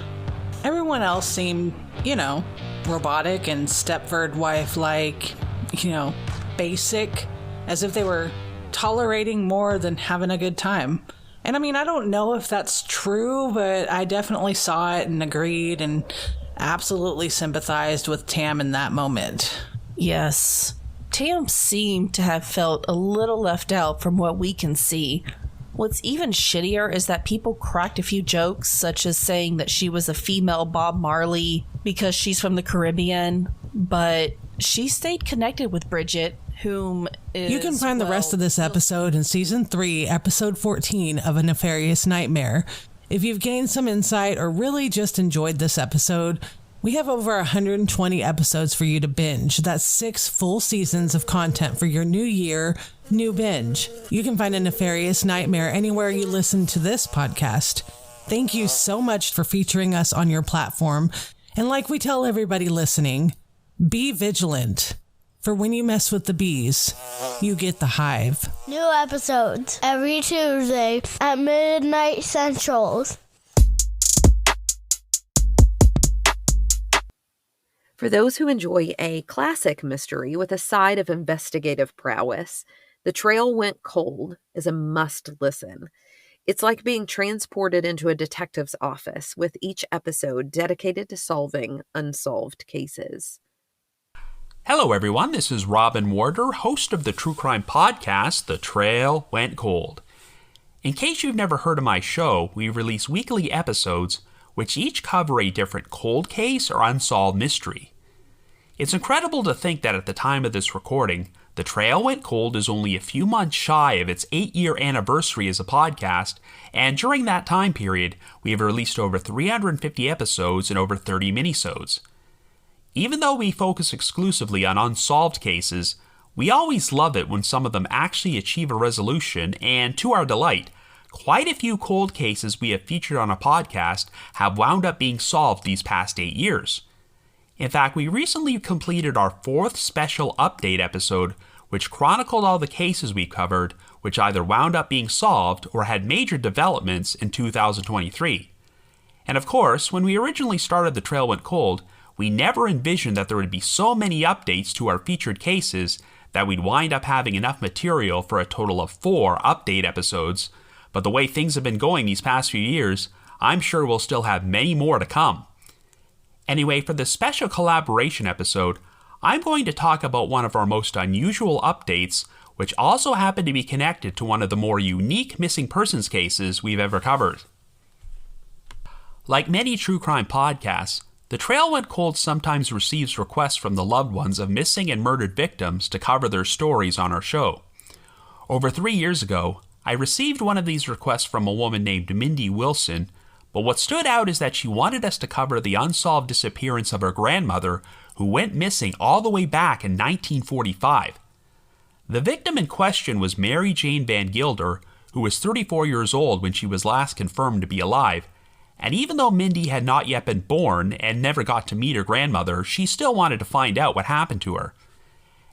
Everyone else seemed, you know, robotic and Stepford wife-like, you know, basic, as if they were tolerating more than having a good time. And I mean, I don't know if that's true, but I definitely saw it and agreed and absolutely sympathized with Tam in that moment. Yes. Tam seemed to have felt a little left out from what we can see. What's even shittier is that people cracked a few jokes, such as saying that she was a female Bob Marley because she's from the Caribbean, but she stayed connected with Bridget, whom is... You can find the rest of this episode in Season 3, Episode 14 of A Nefarious Nightmare. If you've gained some insight or really just enjoyed this episode, we have over 120 episodes for you to binge. That's 6 full seasons of content for your new year, new binge. You can find A Nefarious Nightmare anywhere you listen to this podcast. Thank you so much for featuring us on your platform. And like we tell everybody listening, be vigilant. For when you mess with the bees, you get the hive. New episodes every Tuesday at midnight Central. For those who enjoy a classic mystery with a side of investigative prowess, The Trail Went Cold is a must-listen. It's like being transported into a detective's office, with each episode dedicated to solving unsolved cases. Hello, everyone. This is Robin Warder, host of the true crime podcast, The Trail Went Cold. In case you've never heard of my show, we release weekly episodes which each cover a different cold case or unsolved mystery. It's incredible to think that at the time of this recording, The Trail Went Cold is only a few months shy of its 8-year anniversary as a podcast, and during that time period, we have released over 350 episodes and over 30 minisodes. Even though we focus exclusively on unsolved cases, we always love it when some of them actually achieve a resolution, and to our delight, quite a few cold cases we have featured on a podcast have wound up being solved these past 8 years. In fact, we recently completed our 4th special update episode, which chronicled all the cases we covered, which either wound up being solved or had major developments in 2023. And of course, when we originally started The Trail Went Cold, we never envisioned that there would be so many updates to our featured cases that we'd wind up having enough material for a total of 4 update episodes, but the way things have been going these past few years, I'm sure we'll still have many more to come. Anyway, for this special collaboration episode, I'm going to talk about one of our most unusual updates, which also happened to be connected to one of the more unique missing persons cases we've ever covered. Like many true crime podcasts, The Trail Went Cold sometimes receives requests from the loved ones of missing and murdered victims to cover their stories on our show. Over 3 years ago, I received one of these requests from a woman named Mindy Wilson, but what stood out is that she wanted us to cover the unsolved disappearance of her grandmother, who went missing all the way back in 1945. The victim in question was Mary Jane Van Gilder, who was 34 years old when she was last confirmed to be alive. And even though Mindy had not yet been born and never got to meet her grandmother, she still wanted to find out what happened to her.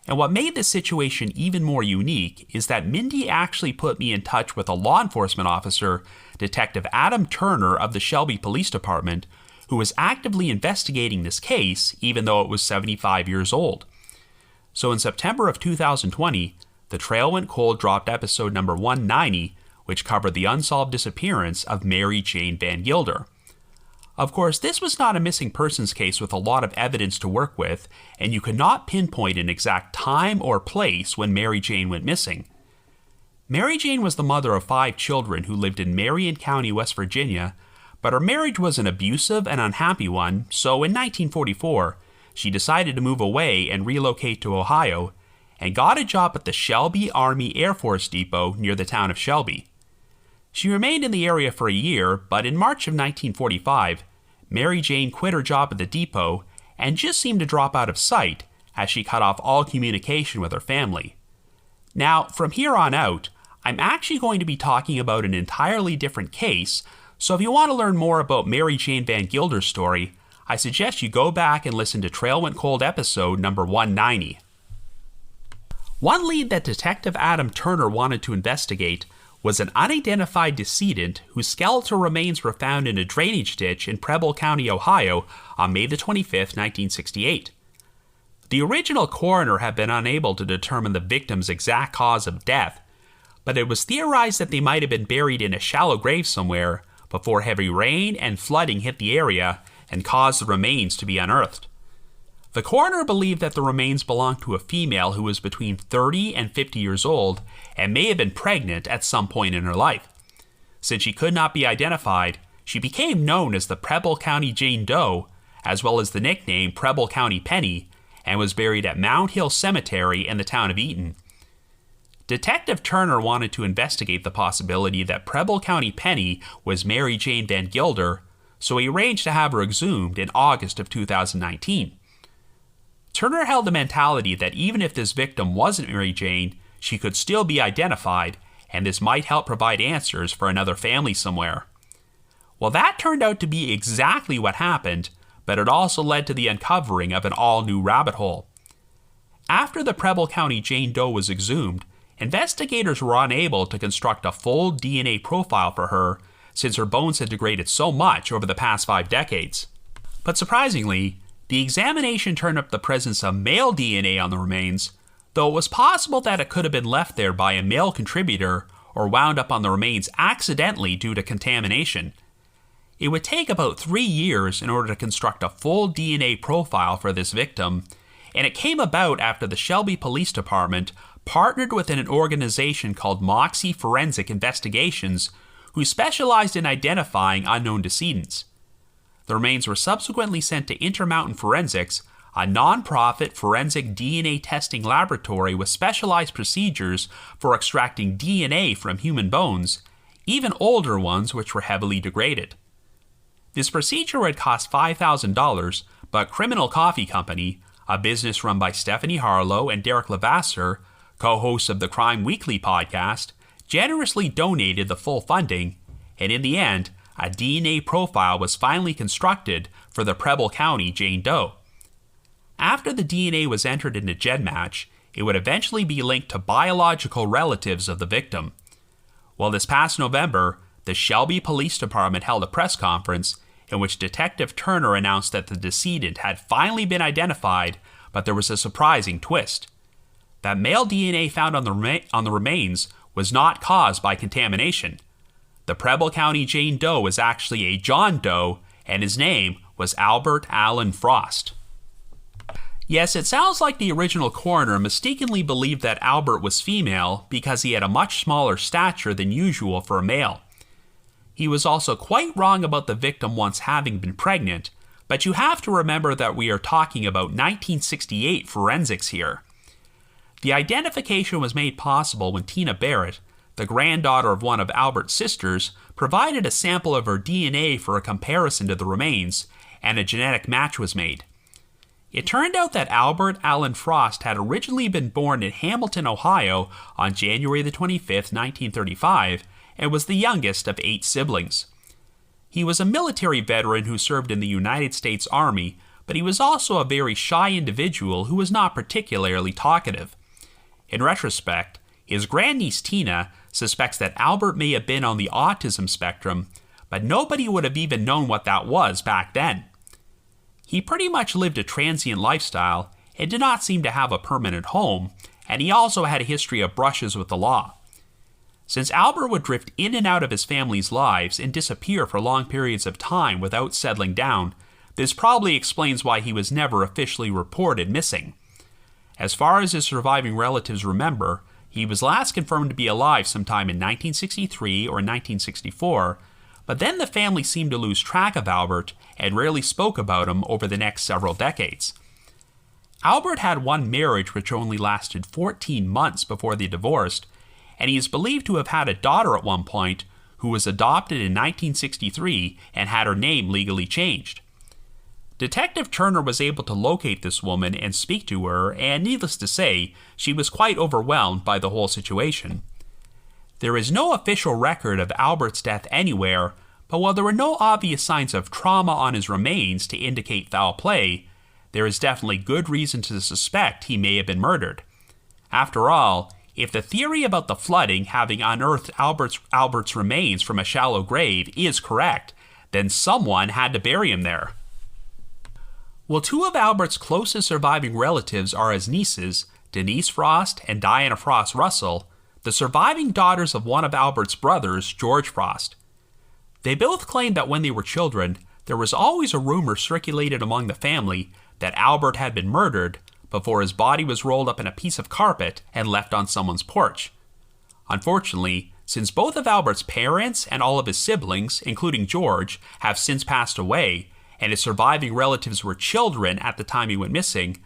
And what made this situation even more unique is that Mindy actually put me in touch with a law enforcement officer, Detective Adam Turner of the Shelby Police Department, who was actively investigating this case even though it was 75 years old. So in September of 2020, The Trail Went Cold dropped episode number 190, which covered the unsolved disappearance of Mary Jane Van Gilder. Of course, this was not a missing persons case with a lot of evidence to work with, and you could not pinpoint an exact time or place when Mary Jane went missing. Mary Jane was the mother of 5 children who lived in Marion County, West Virginia, but her marriage was an abusive and unhappy one, so in 1944, she decided to move away and relocate to Ohio, and got a job at the Shelby Army Air Force Depot near the town of Shelby. She remained in the area for a year, but in March of 1945, Mary Jane quit her job at the depot and just seemed to drop out of sight as she cut off all communication with her family. Now, from here on out, I'm actually going to be talking about an entirely different case, so if you want to learn more about Mary Jane Van Gilder's story, I suggest you go back and listen to Trail Went Cold episode number 190. One lead that Detective Adam Turner wanted to investigate was an unidentified decedent whose skeletal remains were found in a drainage ditch in Preble County, Ohio on May 25, 1968. The original coroner had been unable to determine the victim's exact cause of death, but it was theorized that they might have been buried in a shallow grave somewhere before heavy rain and flooding hit the area and caused the remains to be unearthed. The coroner believed that the remains belonged to a female who was between 30 and 50 years old and may have been pregnant at some point in her life. Since she could not be identified, she became known as the Preble County Jane Doe, as well as the nickname Preble County Penny, and was buried at Mound Hill Cemetery in the town of Eaton. Detective Turner wanted to investigate the possibility that Preble County Penny was Mary Jane Van Gilder, so he arranged to have her exhumed in August of 2019. Turner held the mentality that even if this victim wasn't Mary Jane, she could still be identified, and this might help provide answers for another family somewhere. Well, that turned out to be exactly what happened, but it also led to the uncovering of an all-new rabbit hole. After the Preble County Jane Doe was exhumed, investigators were unable to construct a full DNA profile for her since her bones had degraded so much over the past 5 decades. But surprisingly, the examination turned up the presence of male DNA on the remains, though it was possible that it could have been left there by a male contributor or wound up on the remains accidentally due to contamination. It would take about 3 years in order to construct a full DNA profile for this victim, and it came about after the Shelby Police Department partnered with an organization called Moxie Forensic Investigations, who specialized in identifying unknown decedents. The remains were subsequently sent to Intermountain Forensics, a non-profit forensic DNA testing laboratory with specialized procedures for extracting DNA from human bones, even older ones which were heavily degraded. This procedure would cost $5,000, but Criminal Coffee Company, a business run by Stephanie Harlow and Derek Levasseur, co-hosts of the Crime Weekly podcast, generously donated the full funding, and in the end, a DNA profile was finally constructed for the Preble County Jane Doe. After the DNA was entered into GEDmatch, it would eventually be linked to biological relatives of the victim. Well, this past November, the Shelby Police Department held a press conference in which Detective Turner announced that the decedent had finally been identified, but there was a surprising twist. That male DNA found on the remains was not caused by contamination. The Preble County Jane Doe was actually a John Doe, and his name was Albert Allen Frost. Yes, it sounds like the original coroner mistakenly believed that Albert was female because he had a much smaller stature than usual for a male. He was also quite wrong about the victim once having been pregnant, but you have to remember that we are talking about 1968 forensics here. The identification was made possible when Tina Barrett, the granddaughter of one of Albert's sisters, provided a sample of her DNA for a comparison to the remains, and a genetic match was made. It turned out that Albert Allen Frost had originally been born in Hamilton, Ohio on January the 25th, 1935, and was the youngest of 8 siblings. He was a military veteran who served in the United States Army, but he was also a very shy individual who was not particularly talkative. In retrospect, his grandniece Tina suspects that Albert may have been on the autism spectrum, but nobody would have even known what that was back then. He pretty much lived a transient lifestyle and did not seem to have a permanent home, and he also had a history of brushes with the law. Since Albert would drift in and out of his family's lives and disappear for long periods of time without settling down, this probably explains why he was never officially reported missing. As far as his surviving relatives remember, he was last confirmed to be alive sometime in 1963 or 1964, but then the family seemed to lose track of Albert and rarely spoke about him over the next several decades. Albert had one marriage which only lasted 14 months before they divorced, and he is believed to have had a daughter at one point who was adopted in 1963 and had her name legally changed. Detective Turner was able to locate this woman and speak to her, and needless to say, she was quite overwhelmed by the whole situation. There is no official record of Albert's death anywhere, but while there were no obvious signs of trauma on his remains to indicate foul play, there is definitely good reason to suspect he may have been murdered. After all, if the theory about the flooding having unearthed Albert's remains from a shallow grave is correct, then someone had to bury him there. While 2 of Albert's closest surviving relatives are his nieces, Denise Frost and Diana Frost Russell, the surviving daughters of one of Albert's brothers, George Frost. They both claimed that when they were children, there was always a rumor circulated among the family that Albert had been murdered before his body was rolled up in a piece of carpet and left on someone's porch. Unfortunately, since both of Albert's parents and all of his siblings, including George, have since passed away, and his surviving relatives were children at the time he went missing,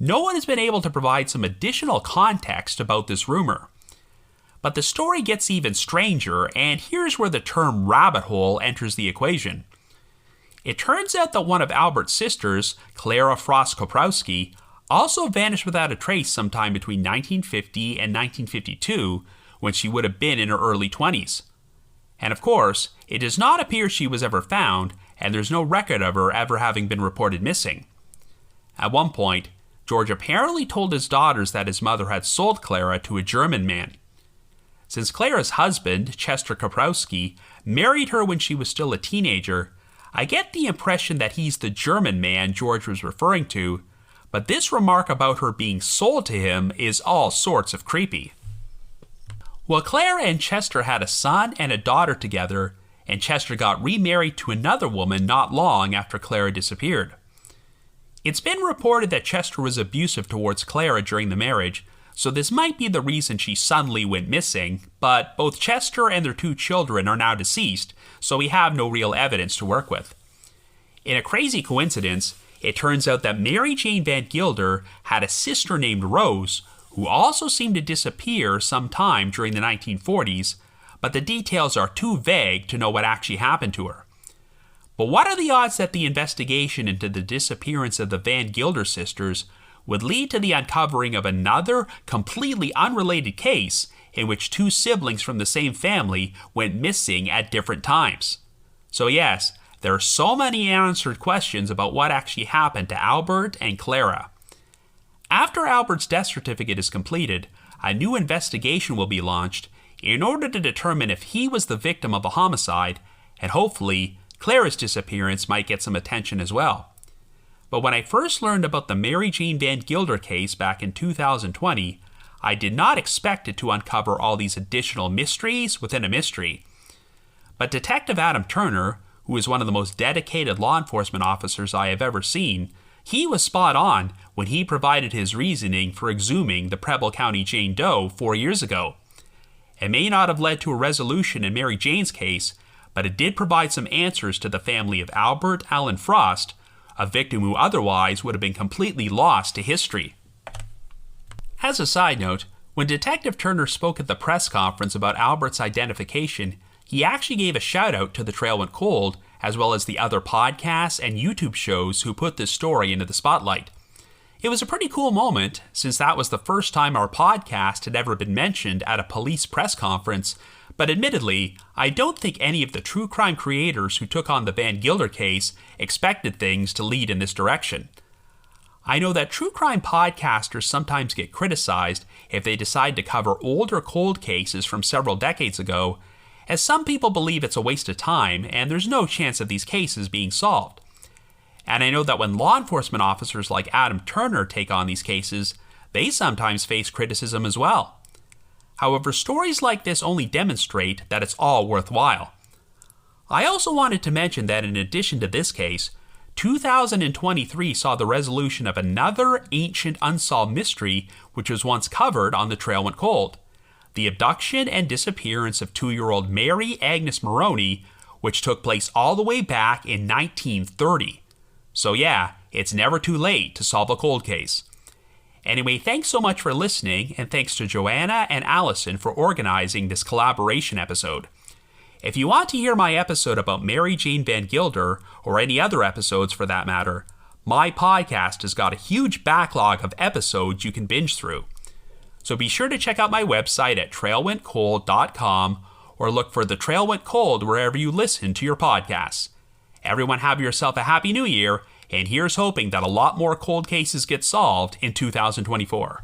no one has been able to provide some additional context about this rumor. But the story gets even stranger, and here's where the term rabbit hole enters the equation. It turns out that one of Albert's sisters, Clara Frost Koprowski, also vanished without a trace sometime between 1950 and 1952, when she would have been in her early 20s. And of course, it does not appear she was ever found, and there's no record of her ever having been reported missing. At one point, George apparently told his daughters that his mother had sold Clara to a German man. Since Clara's husband, Chester Kaprowski, married her when she was still a teenager, I get the impression that he's the German man George was referring to, but this remark about her being sold to him is all sorts of creepy. Well, Clara and Chester had a son and a daughter together, and Chester got remarried to another woman not long after Clara disappeared. It's been reported that Chester was abusive towards Clara during the marriage, so this might be the reason she suddenly went missing, but both Chester and their 2 children are now deceased, so we have no real evidence to work with. In a crazy coincidence, it turns out that Mary Jane Van Gilder had a sister named Rose, who also seemed to disappear sometime during the 1940s, but the details are too vague to know what actually happened to her. But what are the odds that the investigation into the disappearance of the Van Gilder sisters would lead to the uncovering of another completely unrelated case in which 2 siblings from the same family went missing at different times? So yes, there are so many unanswered questions about what actually happened to Albert and Clara. After Albert's death certificate is completed, a new investigation will be launched in order to determine if he was the victim of a homicide, and hopefully Clara's disappearance might get some attention as well. But when I first learned about the Mary Jane Van Gilder case back in 2020, I did not expect it to uncover all these additional mysteries within a mystery. But Detective Adam Turner, who is one of the most dedicated law enforcement officers I have ever seen, he was spot on when he provided his reasoning for exhuming the Preble County Jane Doe 4 years ago. It may not have led to a resolution in Mary Jane's case, but it did provide some answers to the family of Albert Allen Frost, a victim who otherwise would have been completely lost to history. As a side note, when Detective Turner spoke at the press conference about Albert's identification, he actually gave a shout out to The Trail Went Cold, as well as the other podcasts and YouTube shows who put this story into the spotlight. It was a pretty cool moment, since that was the first time our podcast had ever been mentioned at a police press conference, but admittedly, I don't think any of the true crime creators who took on the Van Gilder case expected things to lead in this direction. I know that true crime podcasters sometimes get criticized if they decide to cover older cold cases from several decades ago, as some people believe it's a waste of time and there's no chance of these cases being solved. And I know that when law enforcement officers like Adam Turner take on these cases, they sometimes face criticism as well. However, stories like this only demonstrate that it's all worthwhile. I also wanted to mention that in addition to this case, 2023 saw the resolution of another ancient unsolved mystery which was once covered on The Trail Went Cold: the abduction and disappearance of 2-year-old Mary Agnes Maroney, which took place all the way back in 1930. So yeah, it's never too late to solve a cold case. Anyway, thanks so much for listening, and thanks to Joanna and Allison for organizing this collaboration episode. If you want to hear my episode about Mary Jane Van Gilder, or any other episodes for that matter, my podcast has got a huge backlog of episodes you can binge through. So be sure to check out my website at trailwentcold.com, or look for The Trail Went Cold wherever you listen to your podcasts. Everyone have yourself a happy new year, and here's hoping that a lot more cold cases get solved in 2024.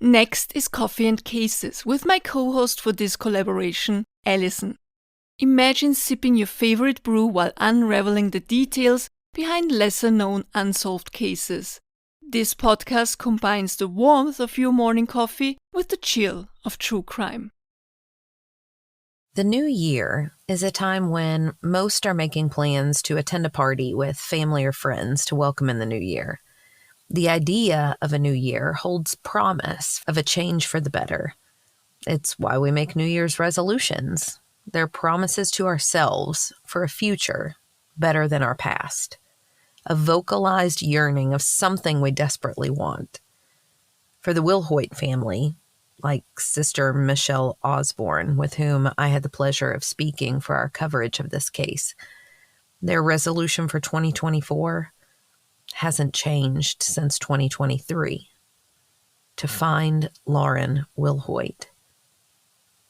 Next is Coffee and Cases with my co-host for this collaboration, Alison. Imagine sipping your favorite brew while unraveling the details behind lesser-known unsolved cases. This podcast combines the warmth of your morning coffee with the chill of true crime. The new year is a time when most are making plans to attend a party with family or friends to welcome in the new year. The idea of a new year holds promise of a change for the better. It's why we make New Year's resolutions. They're promises to ourselves for a future better than our past. A vocalized yearning of something we desperately want. For the Wilhoit family, like Sister Michelle Osborne, with whom I had the pleasure of speaking for our coverage of this case, their resolution for 2024 hasn't changed since 2023. To find Lauren Wilhoit.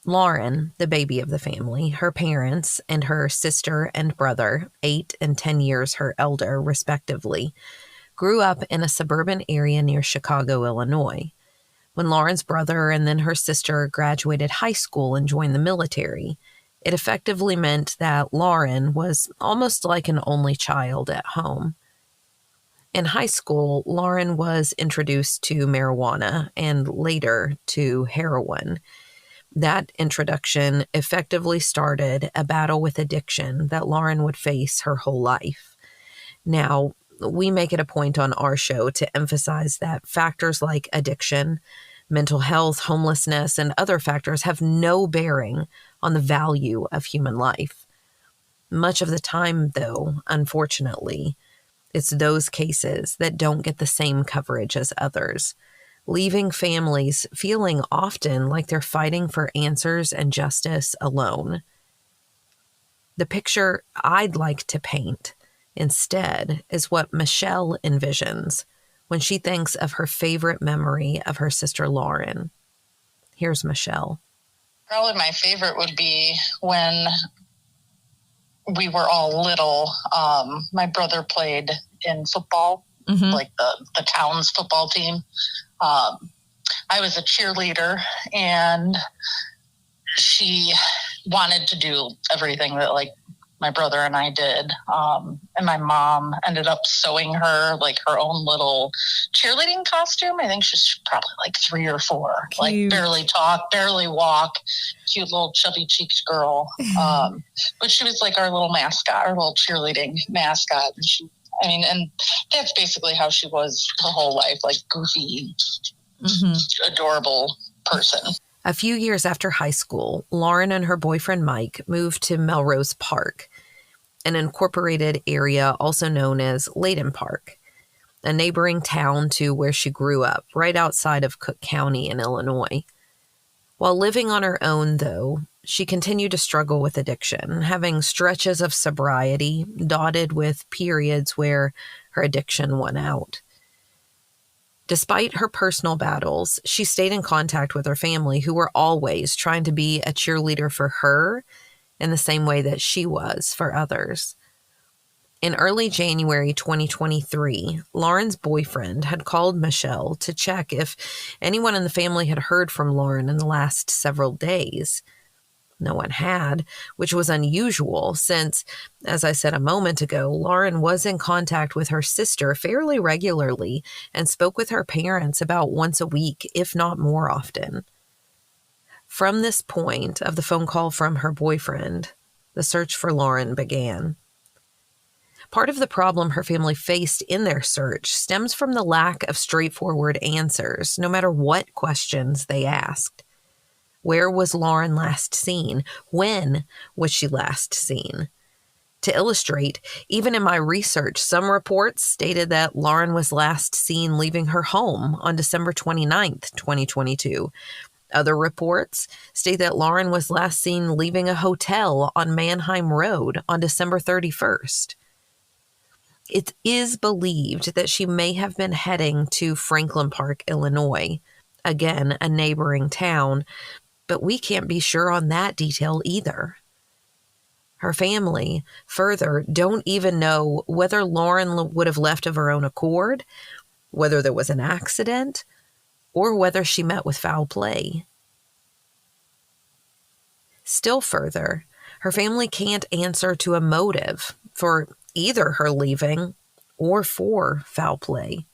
Lauren, the baby of the family, her parents, and her sister and brother, 8 and 10 years her elder, respectively, grew up in a suburban area near Chicago, Illinois. When Lauren's brother and then her sister graduated high school and joined the military, it effectively meant that Lauren was almost like an only child at home. In high school, Lauren was introduced to marijuana and later to heroin. That introduction effectively started a battle with addiction that Lauren would face her whole life. Now, we make it a point on our show to emphasize that factors like addiction, mental health, homelessness, and other factors have no bearing on the value of human life. Much of the time, though, unfortunately, it's those cases that don't get the same coverage as others, leaving families feeling often like they're fighting for answers and justice alone. The picture I'd like to paint instead is what Michelle envisions when she thinks of her favorite memory of her sister Lauren. Here's Michelle. Probably my favorite would be when we were all little. My brother played in football, like the town's football team. I was a cheerleader, and she wanted to do everything that like my brother and I did. And my mom ended up sewing her like her own little cheerleading costume. I think she's probably like 3 or 4, Cute. Like barely talk, barely walk, cute little chubby cheeked girl. But she was like our little mascot, our little cheerleading mascot. And and that's basically how she was her whole life, like goofy, adorable person. A few years after high school, Lauren and her boyfriend Mike moved to Melrose Park, an incorporated area also known as Layton Park, a neighboring town to where she grew up, right outside of Cook County in Illinois. While living on her own, though, she continued to struggle with addiction, having stretches of sobriety dotted with periods where her addiction won out. Despite her personal battles, she stayed in contact with her family, who were always trying to be a cheerleader for her in the same way that she was for others. In early January 2023, Lauren's boyfriend had called Michelle to check if anyone in the family had heard from Lauren in the last several days. No one had, which was unusual since, as I said a moment ago, Lauren was in contact with her sister fairly regularly and spoke with her parents about once a week, if not more often. From this point of the phone call from her boyfriend, the search for Lauren began. Part of the problem her family faced in their search stems from the lack of straightforward answers, no matter what questions they asked. Where was Lauren last seen? When was she last seen? To illustrate, even in my research, some reports stated that Lauren was last seen leaving her home on December 29th, 2022. Other reports state that Lauren was last seen leaving a hotel on Manheim Road on December 31st. It is believed that she may have been heading to Franklin Park, Illinois, again, a neighboring town, but we can't be sure on that detail either. Her family, further, don't even know whether Lauren would have left of her own accord, whether there was an accident, or whether she met with foul play. Still further, her family can't answer to a motive for either her leaving or for foul play.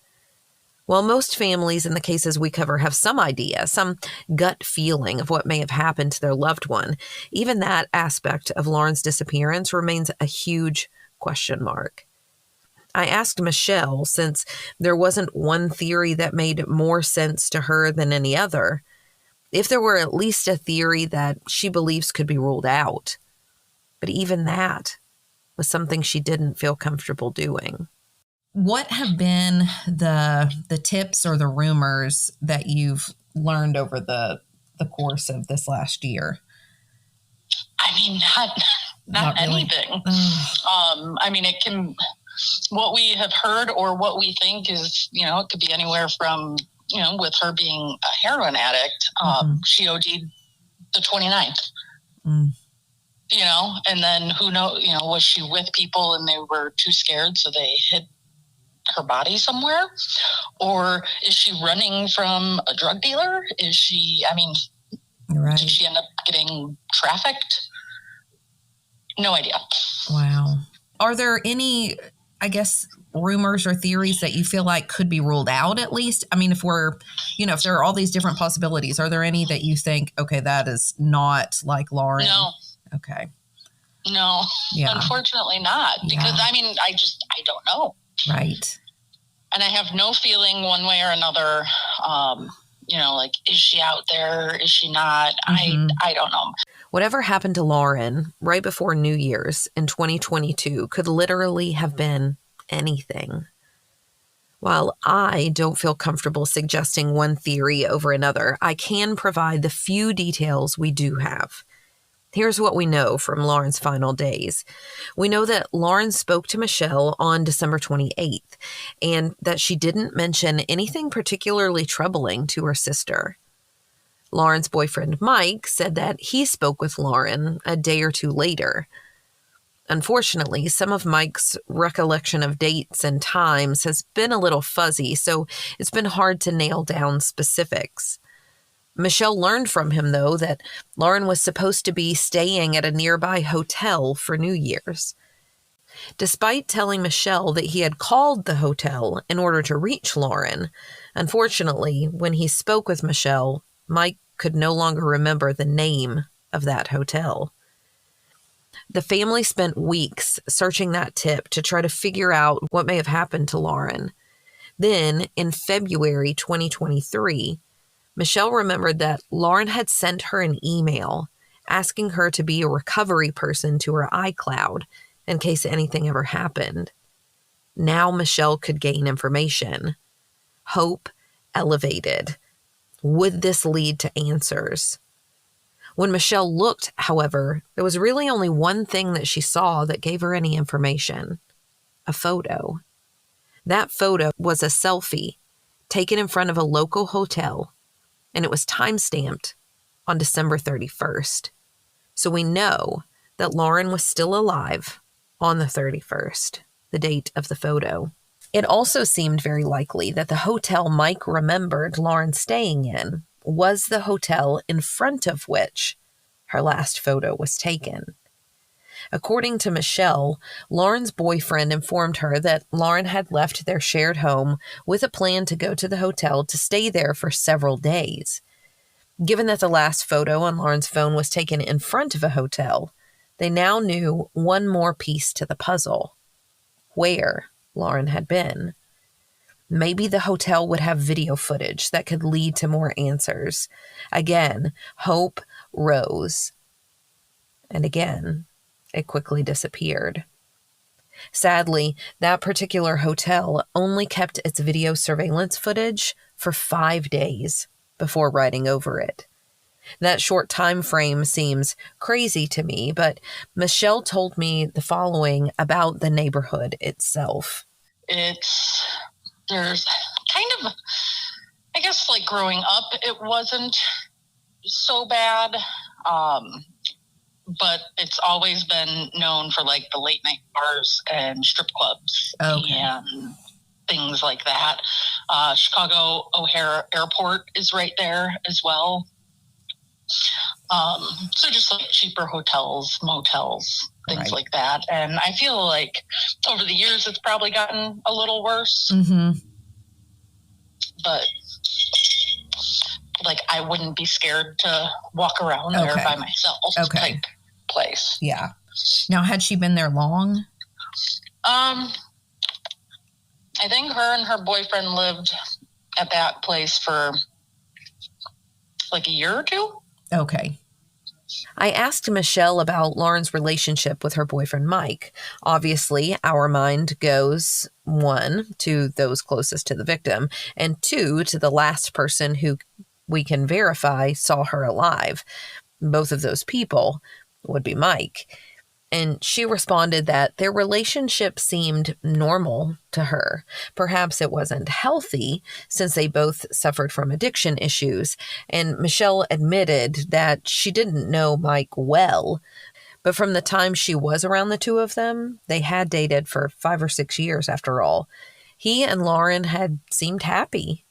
While most families in the cases we cover have some idea, some gut feeling of what may have happened to their loved one, even that aspect of Lauren's disappearance remains a huge question mark. I asked Michelle, since there wasn't one theory that made more sense to her than any other, if there were at least a theory that she believes could be ruled out. But even that was something she didn't feel comfortable doing. What have been the tips or the rumors that you've learned over the course of this last year? I mean, not really. Anything. I mean, it can, what we have heard or what we think is, it could be anywhere from, with her being a heroin addict. She OD'd the 29th. And then who knows, was she with people and they were too scared, so they hid her body somewhere? Or is she running from a drug dealer? Did she end up getting trafficked? No idea. Wow. Are there any, I guess, rumors or theories that you feel like could be ruled out at least? I mean, if if there are all these different possibilities, are there any that you think, okay, that is not like Lauren? No. Okay. No, unfortunately not. Because, I don't know. Right. And I have no feeling one way or another, is she out there? Is she not? I don't know. Whatever happened to Lauren right before New Year's in 2022 could literally have been anything. While I don't feel comfortable suggesting one theory over another, I can provide the few details we do have. Here's what we know from Lauren's final days. We know that Lauren spoke to Michelle on December 28th, and that she didn't mention anything particularly troubling to her sister. Lauren's boyfriend, Mike, said that he spoke with Lauren a day or two later. Unfortunately, some of Mike's recollection of dates and times has been a little fuzzy, so it's been hard to nail down specifics. Michelle learned from him, though, that Lauren was supposed to be staying at a nearby hotel for New Year's. Despite telling Michelle that he had called the hotel in order to reach Lauren, unfortunately, when he spoke with Michelle, Mike could no longer remember the name of that hotel. The family spent weeks searching that tip to try to figure out what may have happened to Lauren. Then, in February 2023, Michelle remembered that Lauren had sent her an email asking her to be a recovery person to her iCloud in case anything ever happened. Now Michelle could gain information. Hope elevated. Would this lead to answers? When Michelle looked, however, there was really only one thing that she saw that gave her any information: a photo. That photo was a selfie taken in front of a local hotel, and it was time-stamped on December 31st. So we know that Lauren was still alive on the 31st, the date of the photo. It also seemed very likely that the hotel Mike remembered Lauren staying in was the hotel in front of which her last photo was taken. According to Michelle, Lauren's boyfriend informed her that Lauren had left their shared home with a plan to go to the hotel to stay there for several days. Given that the last photo on Lauren's phone was taken in front of a hotel, they now knew one more piece to the puzzle: where Lauren had been. Maybe the hotel would have video footage that could lead to more answers. Again, hope rose. And again, it quickly disappeared. Sadly, that particular hotel only kept its video surveillance footage for 5 days before writing over it. That short time frame seems crazy to me, but Michelle told me the following about the neighborhood itself. There's kind of, I guess, like growing up, it wasn't so bad. But it's always been known for like the late night bars and strip clubs and things like that. Chicago O'Hare Airport is right there as well. So just like cheaper hotels, motels, things like that. And I feel like over the years it's probably gotten a little worse. But like I wouldn't be scared to walk around there by myself type place. Yeah. Now, had she been there long? I think her and her boyfriend lived at that place for like a year or two. Okay. I asked Michelle about Lauren's relationship with her boyfriend, Mike. Obviously, our mind goes, 1, to those closest to the victim, and 2, to the last person who we can verify saw her alive. Both of those people would be Mike. And she responded that their relationship seemed normal to her. Perhaps it wasn't healthy since they both suffered from addiction issues. And Michelle admitted that she didn't know Mike well, but from the time she was around the two of them, they had dated for 5 or 6 years after all. He and Lauren had seemed happy.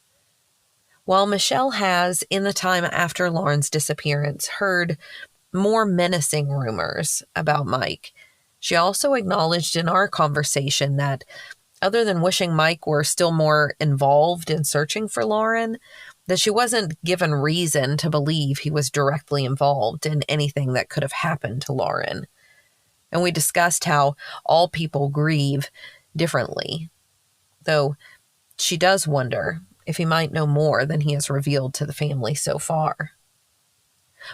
While Michelle has, in the time after Lauren's disappearance, heard more menacing rumors about Mike, she also acknowledged in our conversation that other than wishing Mike were still more involved in searching for Lauren, that she wasn't given reason to believe he was directly involved in anything that could have happened to Lauren. And we discussed how all people grieve differently, though she does wonder if he might know more than he has revealed to the family so far.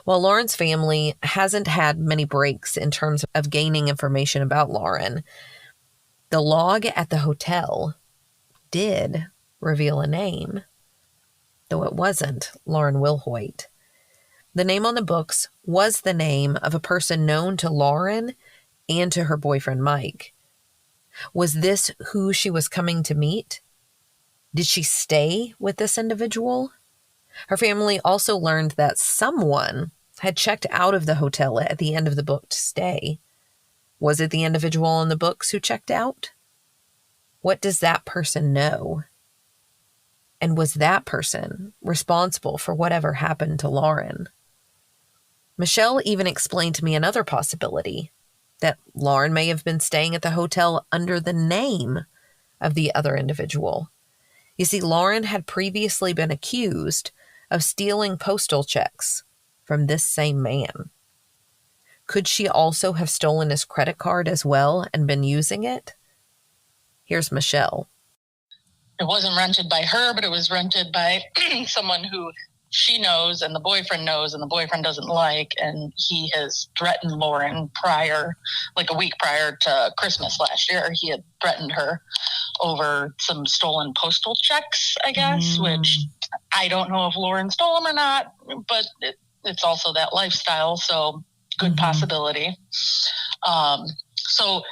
While Lauren's family hasn't had many breaks in terms of gaining information about Lauren, the log at the hotel did reveal a name, though it wasn't Lauren Wilhoit. The name on the books was the name of a person known to Lauren and to her boyfriend Mike. Was this who she was coming to meet? Did she stay with this individual? Her family also learned that someone had checked out of the hotel at the end of the booked stay. Was it the individual in the books who checked out? What does that person know? And was that person responsible for whatever happened to Lauren? Michelle even explained to me another possibility, that Lauren may have been staying at the hotel under the name of the other individual. You see, Lauren had previously been accused of stealing postal checks from this same man. Could she also have stolen his credit card as well and been using it? Here's Michelle. It wasn't rented by her, but it was rented by someone who she knows and the boyfriend knows and the boyfriend doesn't like. And he has threatened Lauren prior, like a week prior to Christmas last year. He had threatened her over some stolen postal checks, I guess, which I don't know if Lauren stole them or not, but it's also that lifestyle. So good possibility. So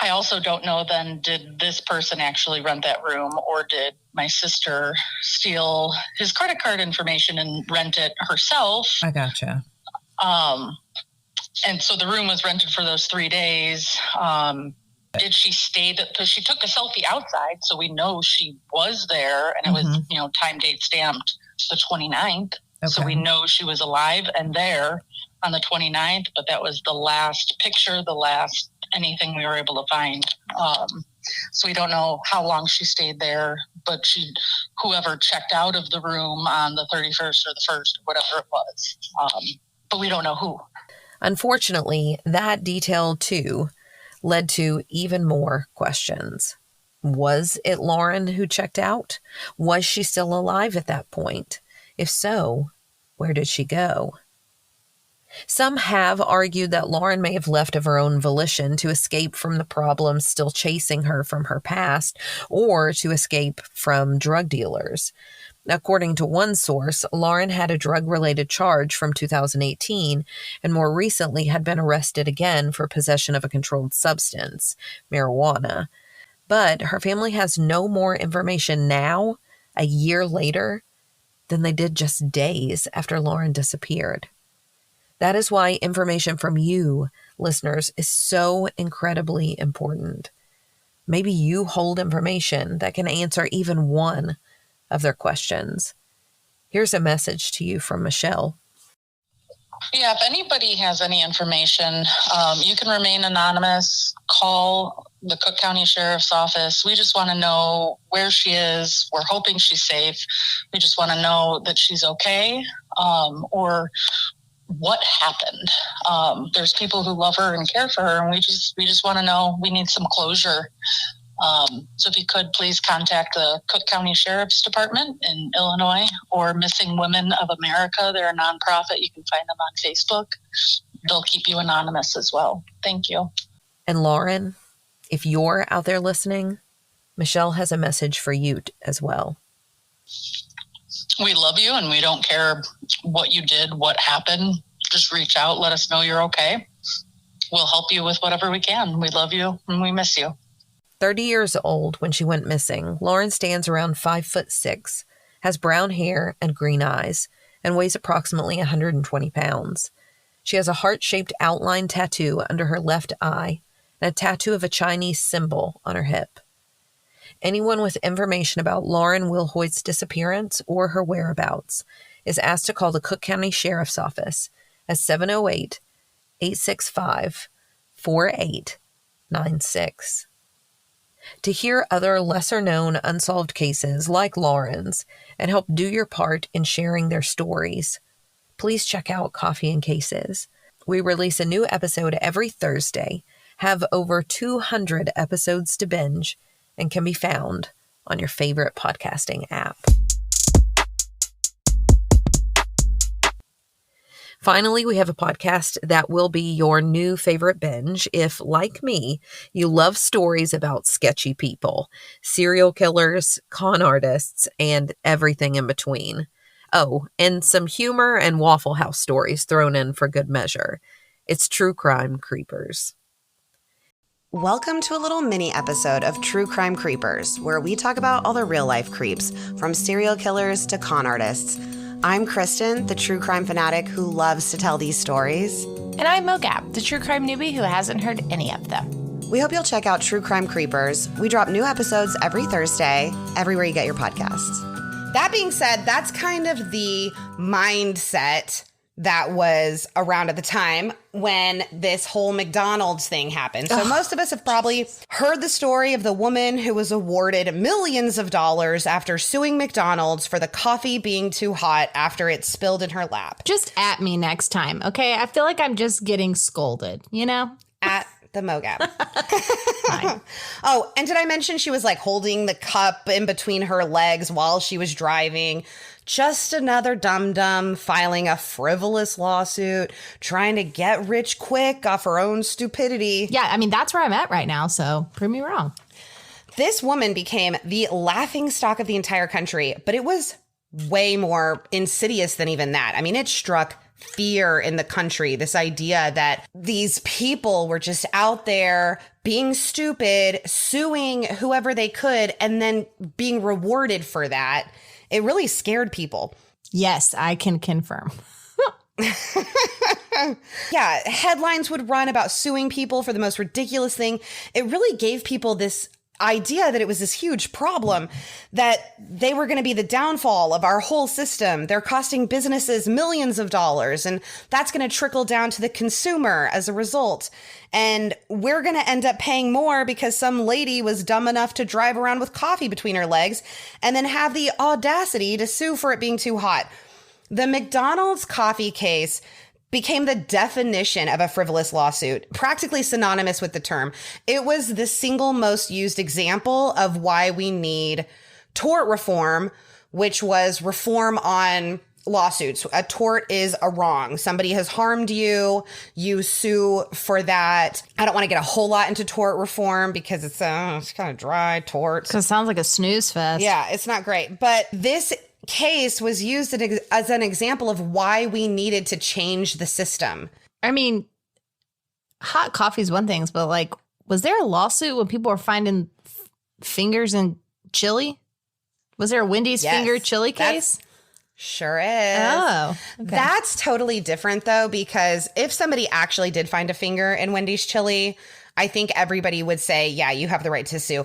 I also don't know then, did this person actually rent that room or did my sister steal his credit card information and rent it herself? I gotcha. And so the room was rented for those 3 days. Did she stay? Because she took a selfie outside, so we know she was there, and it was, time date stamped the 29th. Okay. So we know she was alive and there on the 29th, but that was the last picture, the last anything we were able to find. So we don't know how long she stayed there, but whoever checked out of the room on the 31st or the 1st, whatever it was. But we don't know who. Unfortunately, that detail too led to even more questions. Was it Lauren who checked out? Was she still alive at that point? If so, where did she go? Some have argued that Lauren may have left of her own volition to escape from the problems still chasing her from her past, or to escape from drug dealers. According to one source, Lauren had a drug-related charge from 2018 and more recently had been arrested again for possession of a controlled substance, marijuana. But her family has no more information now, a year later, than they did just days after Lauren disappeared. That is why information from you, listeners, is so incredibly important. Maybe you hold information that can answer even one of their questions. Here's a message to you from Michelle. Yeah, if anybody has any information, you can remain anonymous. Call the Cook County Sheriff's Office. We just want to know where she is. We're hoping she's safe. We just want to know that she's okay, or what happened. There's people who love her and care for her, and we just want to know. We need some closure. So if you could please contact the Cook County Sheriff's Department in Illinois or Missing Women of America. They're a nonprofit. You can find them on Facebook. They'll keep you anonymous as well. Thank you. And Lauren, if you're out there listening, Michelle has a message for you as well. We love you and we don't care what you did, what happened. Just reach out. Let us know you're okay. we'll help you with whatever we can. We love you and we miss you. 30 years old when she went missing, Lauren stands around 5'6", has brown hair and green eyes, and weighs approximately 120 pounds. She has a heart-shaped outline tattoo under her left eye and a tattoo of a Chinese symbol on her hip. Anyone with information about Lauren Wilhoit's disappearance or her whereabouts is asked to call the Cook County Sheriff's Office at 708-865-4896. To hear other lesser-known unsolved cases like Lauren's and help do your part in sharing their stories, please check out Coffee and Cases. We release a new episode every Thursday, have over 200 episodes to binge, and can be found on your favorite podcasting app. Finally, we have a podcast that will be your new favorite binge if, like me, you love stories about sketchy people, serial killers, con artists, and everything in between. Oh, and some humor and Waffle House stories thrown in for good measure. It's True Crime Creepers. Welcome to a little mini episode of True Crime Creepers, where we talk about all the real-life creeps, from serial killers to con artists. I'm Kristen, the true crime fanatic who loves to tell these stories. And I'm Mogab, the true crime newbie who hasn't heard any of them. We hope you'll check out True Crime Creepers. We drop new episodes every Thursday, everywhere you get your podcasts. That being said, that's kind of the mindset that was around at the time when this whole McDonald's thing happened. So most of us have probably heard the story of the woman who was awarded millions of dollars after suing McDonald's for the coffee being too hot after it spilled in her lap. Just at me next time, okay? I feel like I'm just getting scolded, you know? At the Mogab. Oh, and did I mention she was like holding the cup in between her legs while she was driving? Just another dum-dum filing a frivolous lawsuit, trying to get rich quick off her own stupidity. Yeah, I mean, that's where I'm at right now, so prove me wrong. This woman became the laughingstock of the entire country, but it was way more insidious than even that. I mean, it struck fear in the country, this idea that these people were just out there being stupid, suing whoever they could, and then being rewarded for that. It really scared people. Yes, I can confirm. Yeah, headlines would run about suing people for the most ridiculous thing. It really gave people this idea that it was this huge problem, that they were going to be the downfall of our whole system. They're costing businesses millions of dollars, and that's going to trickle down to the consumer as a result. And we're going to end up paying more because some lady was dumb enough to drive around with coffee between her legs and then have the audacity to sue for it being too hot. The McDonald's coffee case became the definition of a frivolous lawsuit, practically synonymous with the term. It was the single most used example of why we need tort reform, which was reform on lawsuits. A tort is a wrong. Somebody has harmed you. You sue for that. I don't want to get a whole lot into tort reform because it's kind of dry, tort. So it sounds like a snooze fest. Yeah, it's not great. But this case was used as an example of why we needed to change the system. I mean, hot coffee is one thing, but like, was there a lawsuit when people were finding fingers in chili? Was there a Wendy's finger chili case? Sure is. Oh, okay. That's totally different, though, because if somebody actually did find a finger in Wendy's chili, I think everybody would say, yeah, you have the right to sue.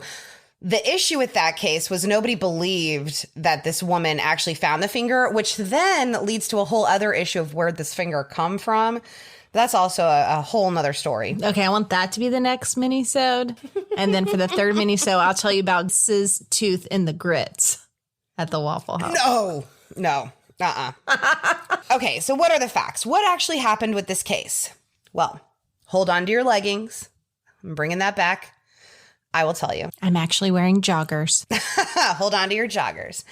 The issue with that case was nobody believed that this woman actually found the finger, which then leads to a whole other issue of where this finger come from. That's also a whole nother story. Okay, I want that to be the next mini-sode. And then for the third mini-sode, I'll tell you about Siz's tooth in the grits at the Waffle House. No. Okay, so what are the facts? What actually happened with this case? Well, hold on to your leggings. I'm bringing that back. I will tell you. I'm actually wearing joggers. Hold on to your joggers.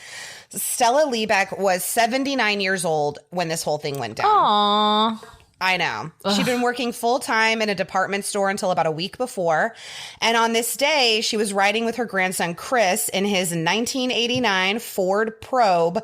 Stella Liebeck was 79 years old when this whole thing went down. Aww. I know. She'd been working full-time in a department store until about a week before. And on this day, she was riding with her grandson, Chris, in his 1989 Ford Probe.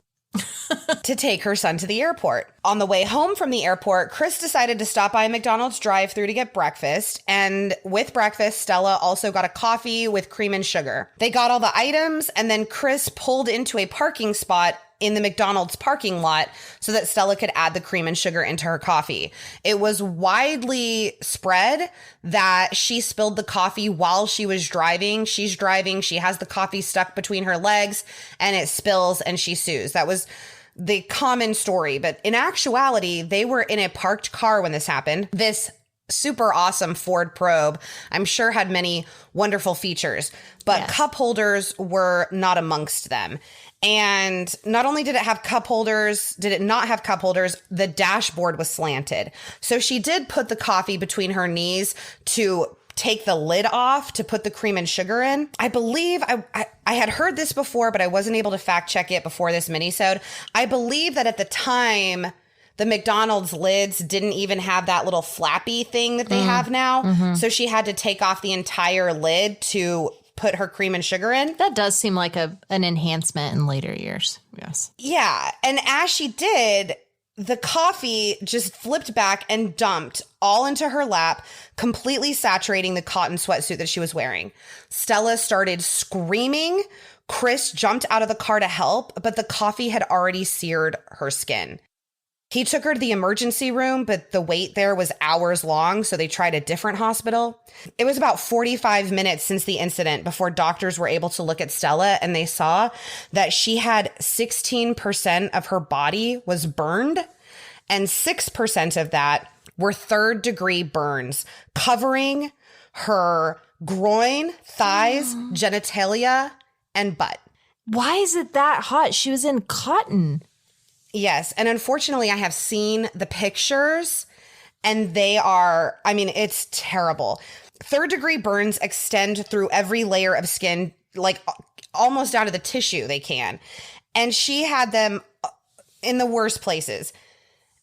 to take her son to the airport. On the way home from the airport, Chris decided to stop by a McDonald's drive-thru to get breakfast. And with breakfast, Stella also got a coffee with cream and sugar. They got all the items, and then Chris pulled into a parking spot in the McDonald's parking lot so that Stella could add the cream and sugar into her coffee. It was widely spread that she spilled the coffee while she was driving. She's driving, she has the coffee stuck between her legs, and it spills and she sues. That was the common story. But in actuality, they were in a parked car when this happened. This super awesome Ford Probe, I'm sure, had many wonderful features, but cup holders were not amongst them. And not only did it have cup holders, did it not have cup holders, the dashboard was slanted. So she did put the coffee between her knees to take the lid off to put the cream and sugar in. I believe I had heard this before, but I wasn't able to fact check it before this minisode. I believe that at the time, the McDonald's lids didn't even have that little flappy thing that they have now. Mm-hmm. So she had to take off the entire lid to put her cream and sugar in. That does seem like an enhancement in later years. Yes. Yeah. And as she did, the coffee just flipped back and dumped all into her lap, completely saturating the cotton sweatsuit that she was wearing. Stella started screaming. Chris jumped out of the car to help, but the coffee had already seared her skin. He took her to the emergency room, but the wait there was hours long, so they tried a different hospital. It was about 45 minutes since the incident before doctors were able to look at Stella, and they saw that she had 16% of her body was burned, and 6% of that were third-degree burns, covering her groin, thighs, genitalia, and butt. Why is it that hot? She was in cotton. Yes. And unfortunately, I have seen the pictures and they are, I mean, it's terrible. Third-degree burns extend through every layer of skin, like almost out of the tissue they can. And she had them in the worst places.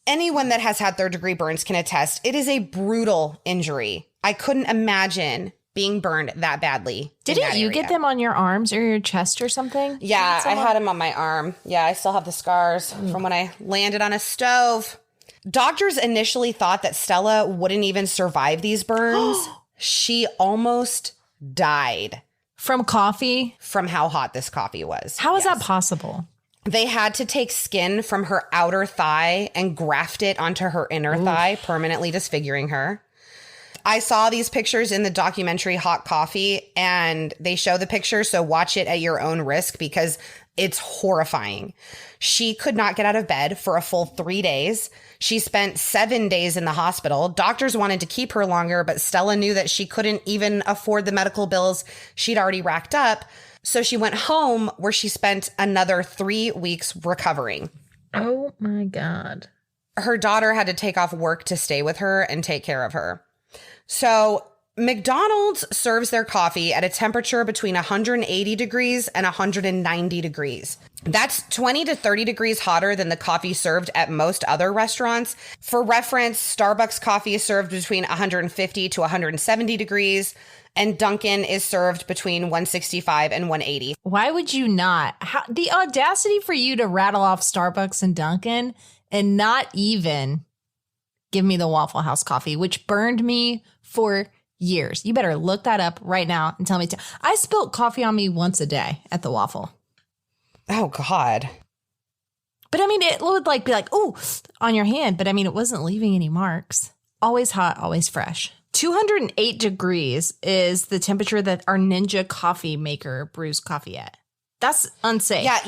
Anyone that has had third-degree burns can attest. It is a brutal injury. I couldn't imagine being burned that badly. Didn't you get them on your arms or your chest or something? Yeah, I had them on my arm. Yeah, I still have the scars from when I landed on a stove. Doctors initially thought that Stella wouldn't even survive these burns. She almost died. From coffee? From how hot this coffee was. How is that possible? They had to take skin from her outer thigh and graft it onto her inner thigh, permanently disfiguring her. I saw these pictures in the documentary Hot Coffee, and they show the picture, so watch it at your own risk because it's horrifying. She could not get out of bed for a full 3 days. She spent 7 days in the hospital. Doctors wanted to keep her longer, but Stella knew that she couldn't even afford the medical bills she'd already racked up. So she went home, where she spent another 3 weeks recovering. Oh my God. Her daughter had to take off work to stay with her and take care of her. So McDonald's serves their coffee at a temperature between 180 degrees and 190 degrees. That's 20 to 30 degrees hotter than the coffee served at most other restaurants. For reference, Starbucks coffee is served between 150 to 170 degrees, and Dunkin' is served between 165 and 180. Why would you not? The audacity for you to rattle off Starbucks and Dunkin' and not even give me the Waffle House coffee, which burned me for years. You better look that up right now and tell me. I spilt coffee on me once a day at the Waffle. Oh, God. But I mean, it would be like, ooh, on your hand. But I mean, it wasn't leaving any marks. Always hot, always fresh. 208 degrees is the temperature that our Ninja coffee maker brews coffee at. That's unsafe. Yeah,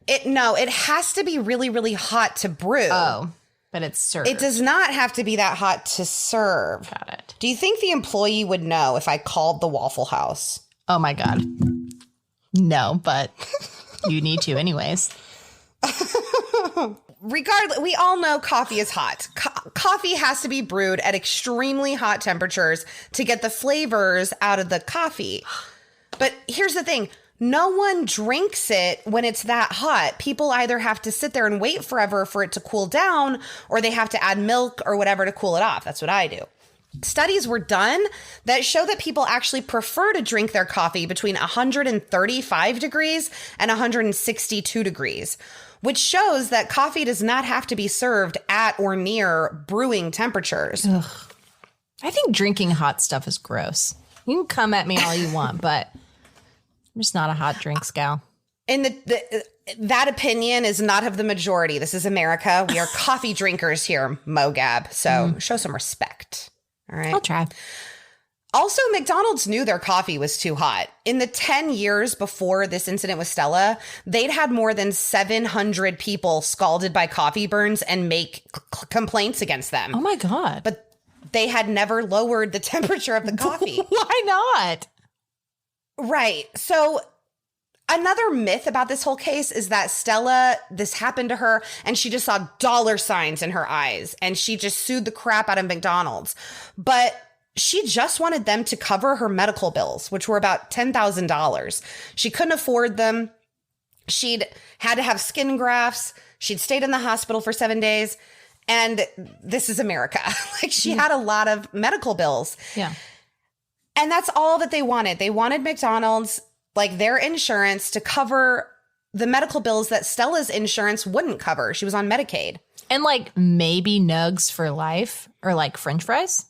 it has to be really, really hot to brew. Oh, but it's served. It does not have to be that hot to serve. Got it. Do you think the employee would know if I called the Waffle House? Oh my God. No, but you need to anyways. Regardless, we all know coffee is hot. Coffee has to be brewed at extremely hot temperatures to get the flavors out of the coffee. But here's the thing. No one drinks it when it's that hot. People either have to sit there and wait forever for it to cool down, or they have to add milk or whatever to cool it off. That's what I do. Studies were done that show that people actually prefer to drink their coffee between 135 degrees and 162 degrees. which shows that coffee does not have to be served at or near brewing temperatures. Ugh. I think drinking hot stuff is gross. You can come at me all you want, but I'm just not a hot drinks gal. And that opinion is not of the majority. This is America. We are coffee drinkers here, Mogab. So show some respect. All right. I'll try. Also, McDonald's knew their coffee was too hot. In the 10 years before this incident with Stella, they'd had more than 700 people scalded by coffee burns and make complaints against them. Oh my God. But they had never lowered the temperature of the coffee. Why not? Right. So another myth about this whole case is that Stella, this happened to her and she just saw dollar signs in her eyes and she just sued the crap out of McDonald's. But she just wanted them to cover her medical bills, which were about $10,000. She couldn't afford them. She'd had to have skin grafts. She'd stayed in the hospital for 7 days. And this is America. Like, she had a lot of medical bills. Yeah. And that's all that they wanted. They wanted McDonald's, like, their insurance to cover the medical bills that Stella's insurance wouldn't cover. She was on Medicaid. And like maybe nugs for life or like French fries.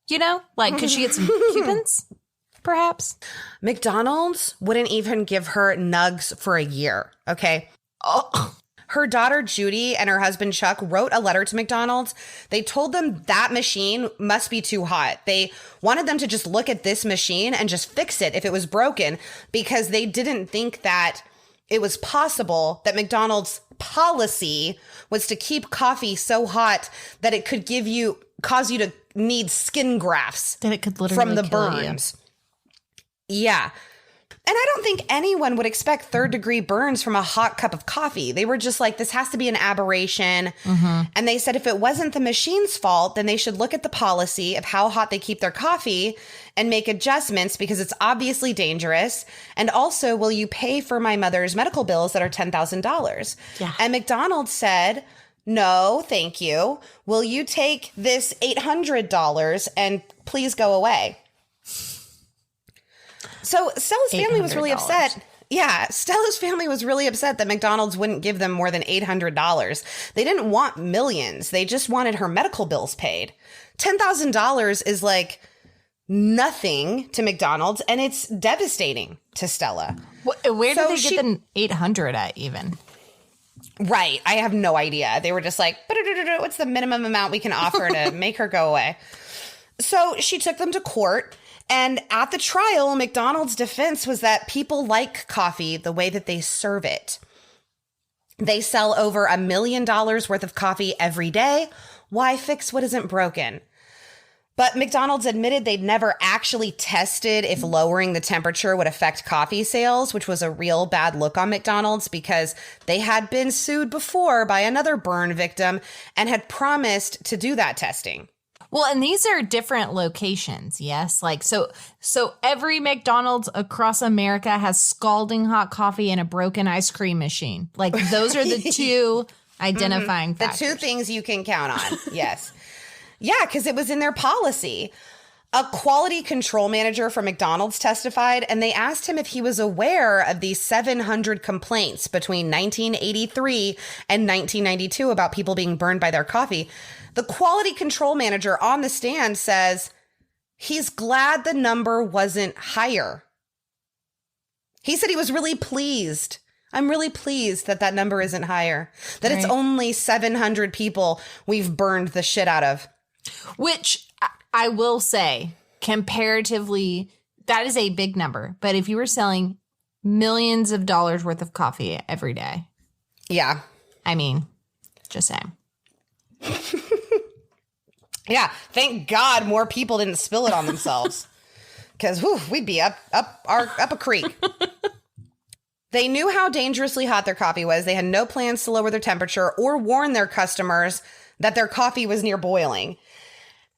You know, like, could she get some coupons, perhaps? McDonald's wouldn't even give her nugs for a year, okay? Oh. Her daughter, Judy, and her husband, Chuck, wrote a letter to McDonald's. They told them that machine must be too hot. They wanted them to just look at this machine and just fix it if it was broken, because they didn't think that it was possible that McDonald's policy was to keep coffee so hot that it could cause you to need skin grafts that it could literally from the kill burns. Yeah. And I don't think anyone would expect third-degree burns from a hot cup of coffee. They were just like, this has to be an aberration. And they said if it wasn't the machine's fault, then they should look at the policy of how hot they keep their coffee and make adjustments, because it's obviously dangerous. And also, will you pay for my mother's medical bills that are $10,000? Yeah. And McDonald's said, no, thank you. Will you take this $800 and please go away? So Stella's family was really upset. Yeah, Stella's family was really upset that McDonald's wouldn't give them more than $800. They didn't want millions. They just wanted her medical bills paid. $10,000 is like nothing to McDonald's, and it's devastating to Stella. Where did they get the 800 at even? Right. I have no idea. They were just like, what's the minimum amount we can offer to make her go away? So she took them to court. And at the trial, McDonald's defense was that people like coffee the way that they serve it. They sell over $1 million worth of coffee every day. Why fix what isn't broken? But McDonald's admitted they'd never actually tested if lowering the temperature would affect coffee sales, which was a real bad look on McDonald's, because they had been sued before by another burn victim and had promised to do that testing. Well, and these are different locations, yes? Like, so every McDonald's across America has scalding hot coffee and a broken ice cream machine. Like, those are the two identifying factors. The two things you can count on, yes. Yeah, because it was in their policy. A quality control manager for McDonald's testified, and they asked him if he was aware of these 700 complaints between 1983 and 1992 about people being burned by their coffee. The quality control manager on the stand says he's glad the number wasn't higher. He said he was really pleased. I'm really pleased that that number isn't higher, that It's only 700 people we've burned the shit out of. Which I will say, comparatively, that is a big number. But if you were selling millions of dollars worth of coffee every day. Yeah. I mean, just saying. Yeah. Thank God more people didn't spill it on themselves. Because we'd be up a creek. They knew how dangerously hot their coffee was. They had no plans to lower their temperature or warn their customers that their coffee was near boiling.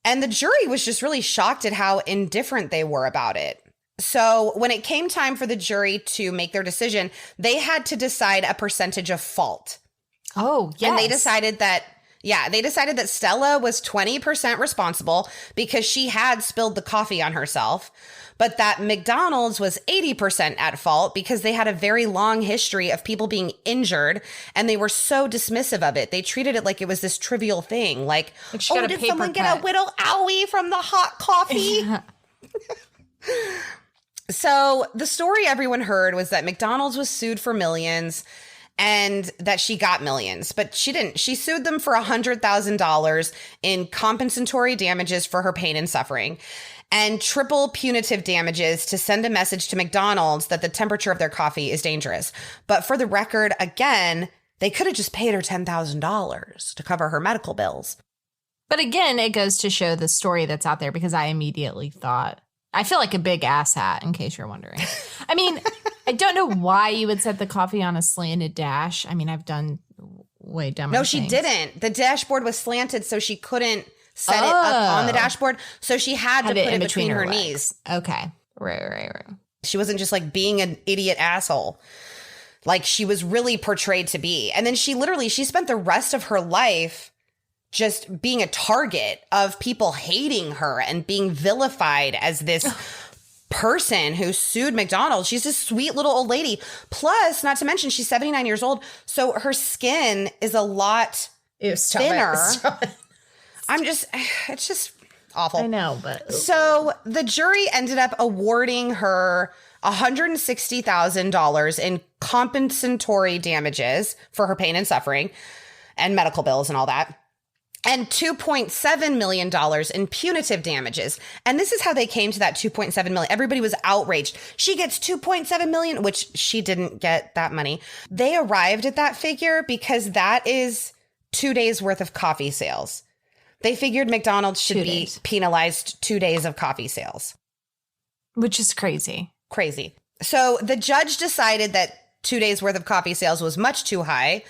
And the jury was just really shocked at how indifferent they were about it. So when it came time for the jury to make their decision, they had to decide a percentage of fault. Oh, yes. And they decided that Yeah, they decided that Stella was 20% responsible because she had spilled the coffee on herself, but that McDonald's was 80% at fault because they had a very long history of people being injured, and they were so dismissive of it. They treated it like it was this trivial thing, like oh, did someone get a little owie from the hot coffee? So the story everyone heard was that McDonald's was sued for millions and that she got millions, but she didn't. She sued them for $100,000 in compensatory damages for her pain and suffering and triple punitive damages to send a message to McDonald's that the temperature of their coffee is dangerous. But for the record, again, they could have just paid her $10,000 to cover her medical bills. But again, it goes to show the story that's out there, because I immediately thought, I feel like a big ass hat, in case you're wondering. I mean, I don't know why you would set the coffee on a slanted dash. I mean, I've done way dumber No, she things. didn't. The dashboard was slanted, so she couldn't set it up on the dashboard. So she had to put it between her knees. Okay. Right. She wasn't just like being an idiot asshole like she was really portrayed to be. And then she spent the rest of her life just being a target of people hating her and being vilified as this person who sued McDonald's. She's this sweet little old lady. Plus, not to mention, she's 79 years old. So her skin is a lot thinner. It's just awful. I know, but. So the jury ended up awarding her $160,000 in compensatory damages for her pain and suffering and medical bills and all that, and $2.7 million in punitive damages. And this is how they came to that $2.7 million. Everybody was outraged. She gets $2.7 million, which she didn't get that money. They arrived at that figure because that is 2 days worth of coffee sales. They figured McDonald's should be penalized 2 days of coffee sales. Which is crazy. Crazy. So the judge decided that 2 days worth of coffee sales was much too high,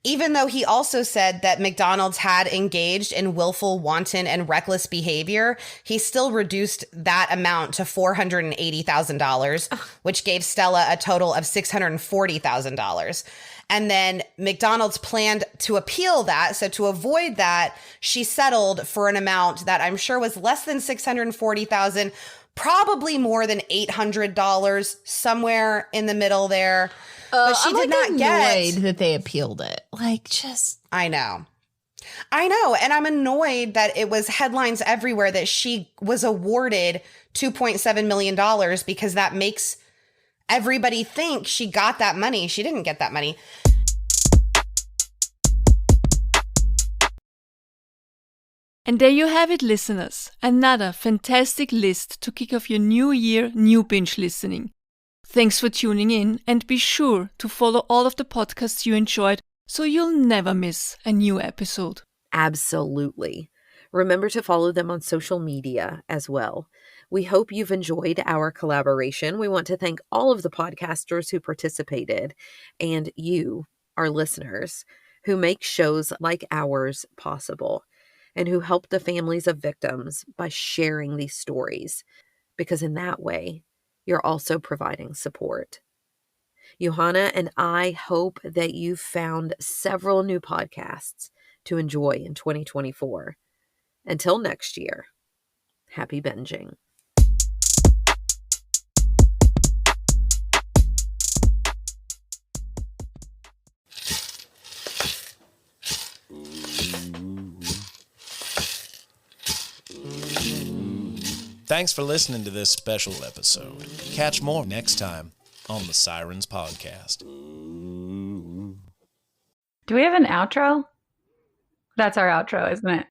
even though he also said that McDonald's had engaged in willful, wanton, and reckless behavior. He still reduced that amount to $480,000, which gave Stella a total of $640,000. And then McDonald's planned to appeal that. So to avoid that, she settled for an amount that I'm sure was less than $640,000, probably more than $800, somewhere in the middle there. But she did not get that they appealed it. I know. And I'm annoyed that it was headlines everywhere that she was awarded $2.7 million because that makes everybody think she got that money. She didn't get that money. And there you have it, listeners. Another fantastic list to kick off your new year, new binge listening. Thanks for tuning in, and be sure to follow all of the podcasts you enjoyed so you'll never miss a new episode. Absolutely. Remember to follow them on social media as well. We hope you've enjoyed our collaboration. We want to thank all of the podcasters who participated and you, our listeners, who make shows like ours possible and who help the families of victims by sharing these stories, because in that way, you're also providing support. Johanna and I hope that you've found several new podcasts to enjoy in 2024. Until next year, happy binging. Thanks for listening to this special episode. Catch more next time on the Sirens Podcast. Do we have an outro? That's our outro, isn't it?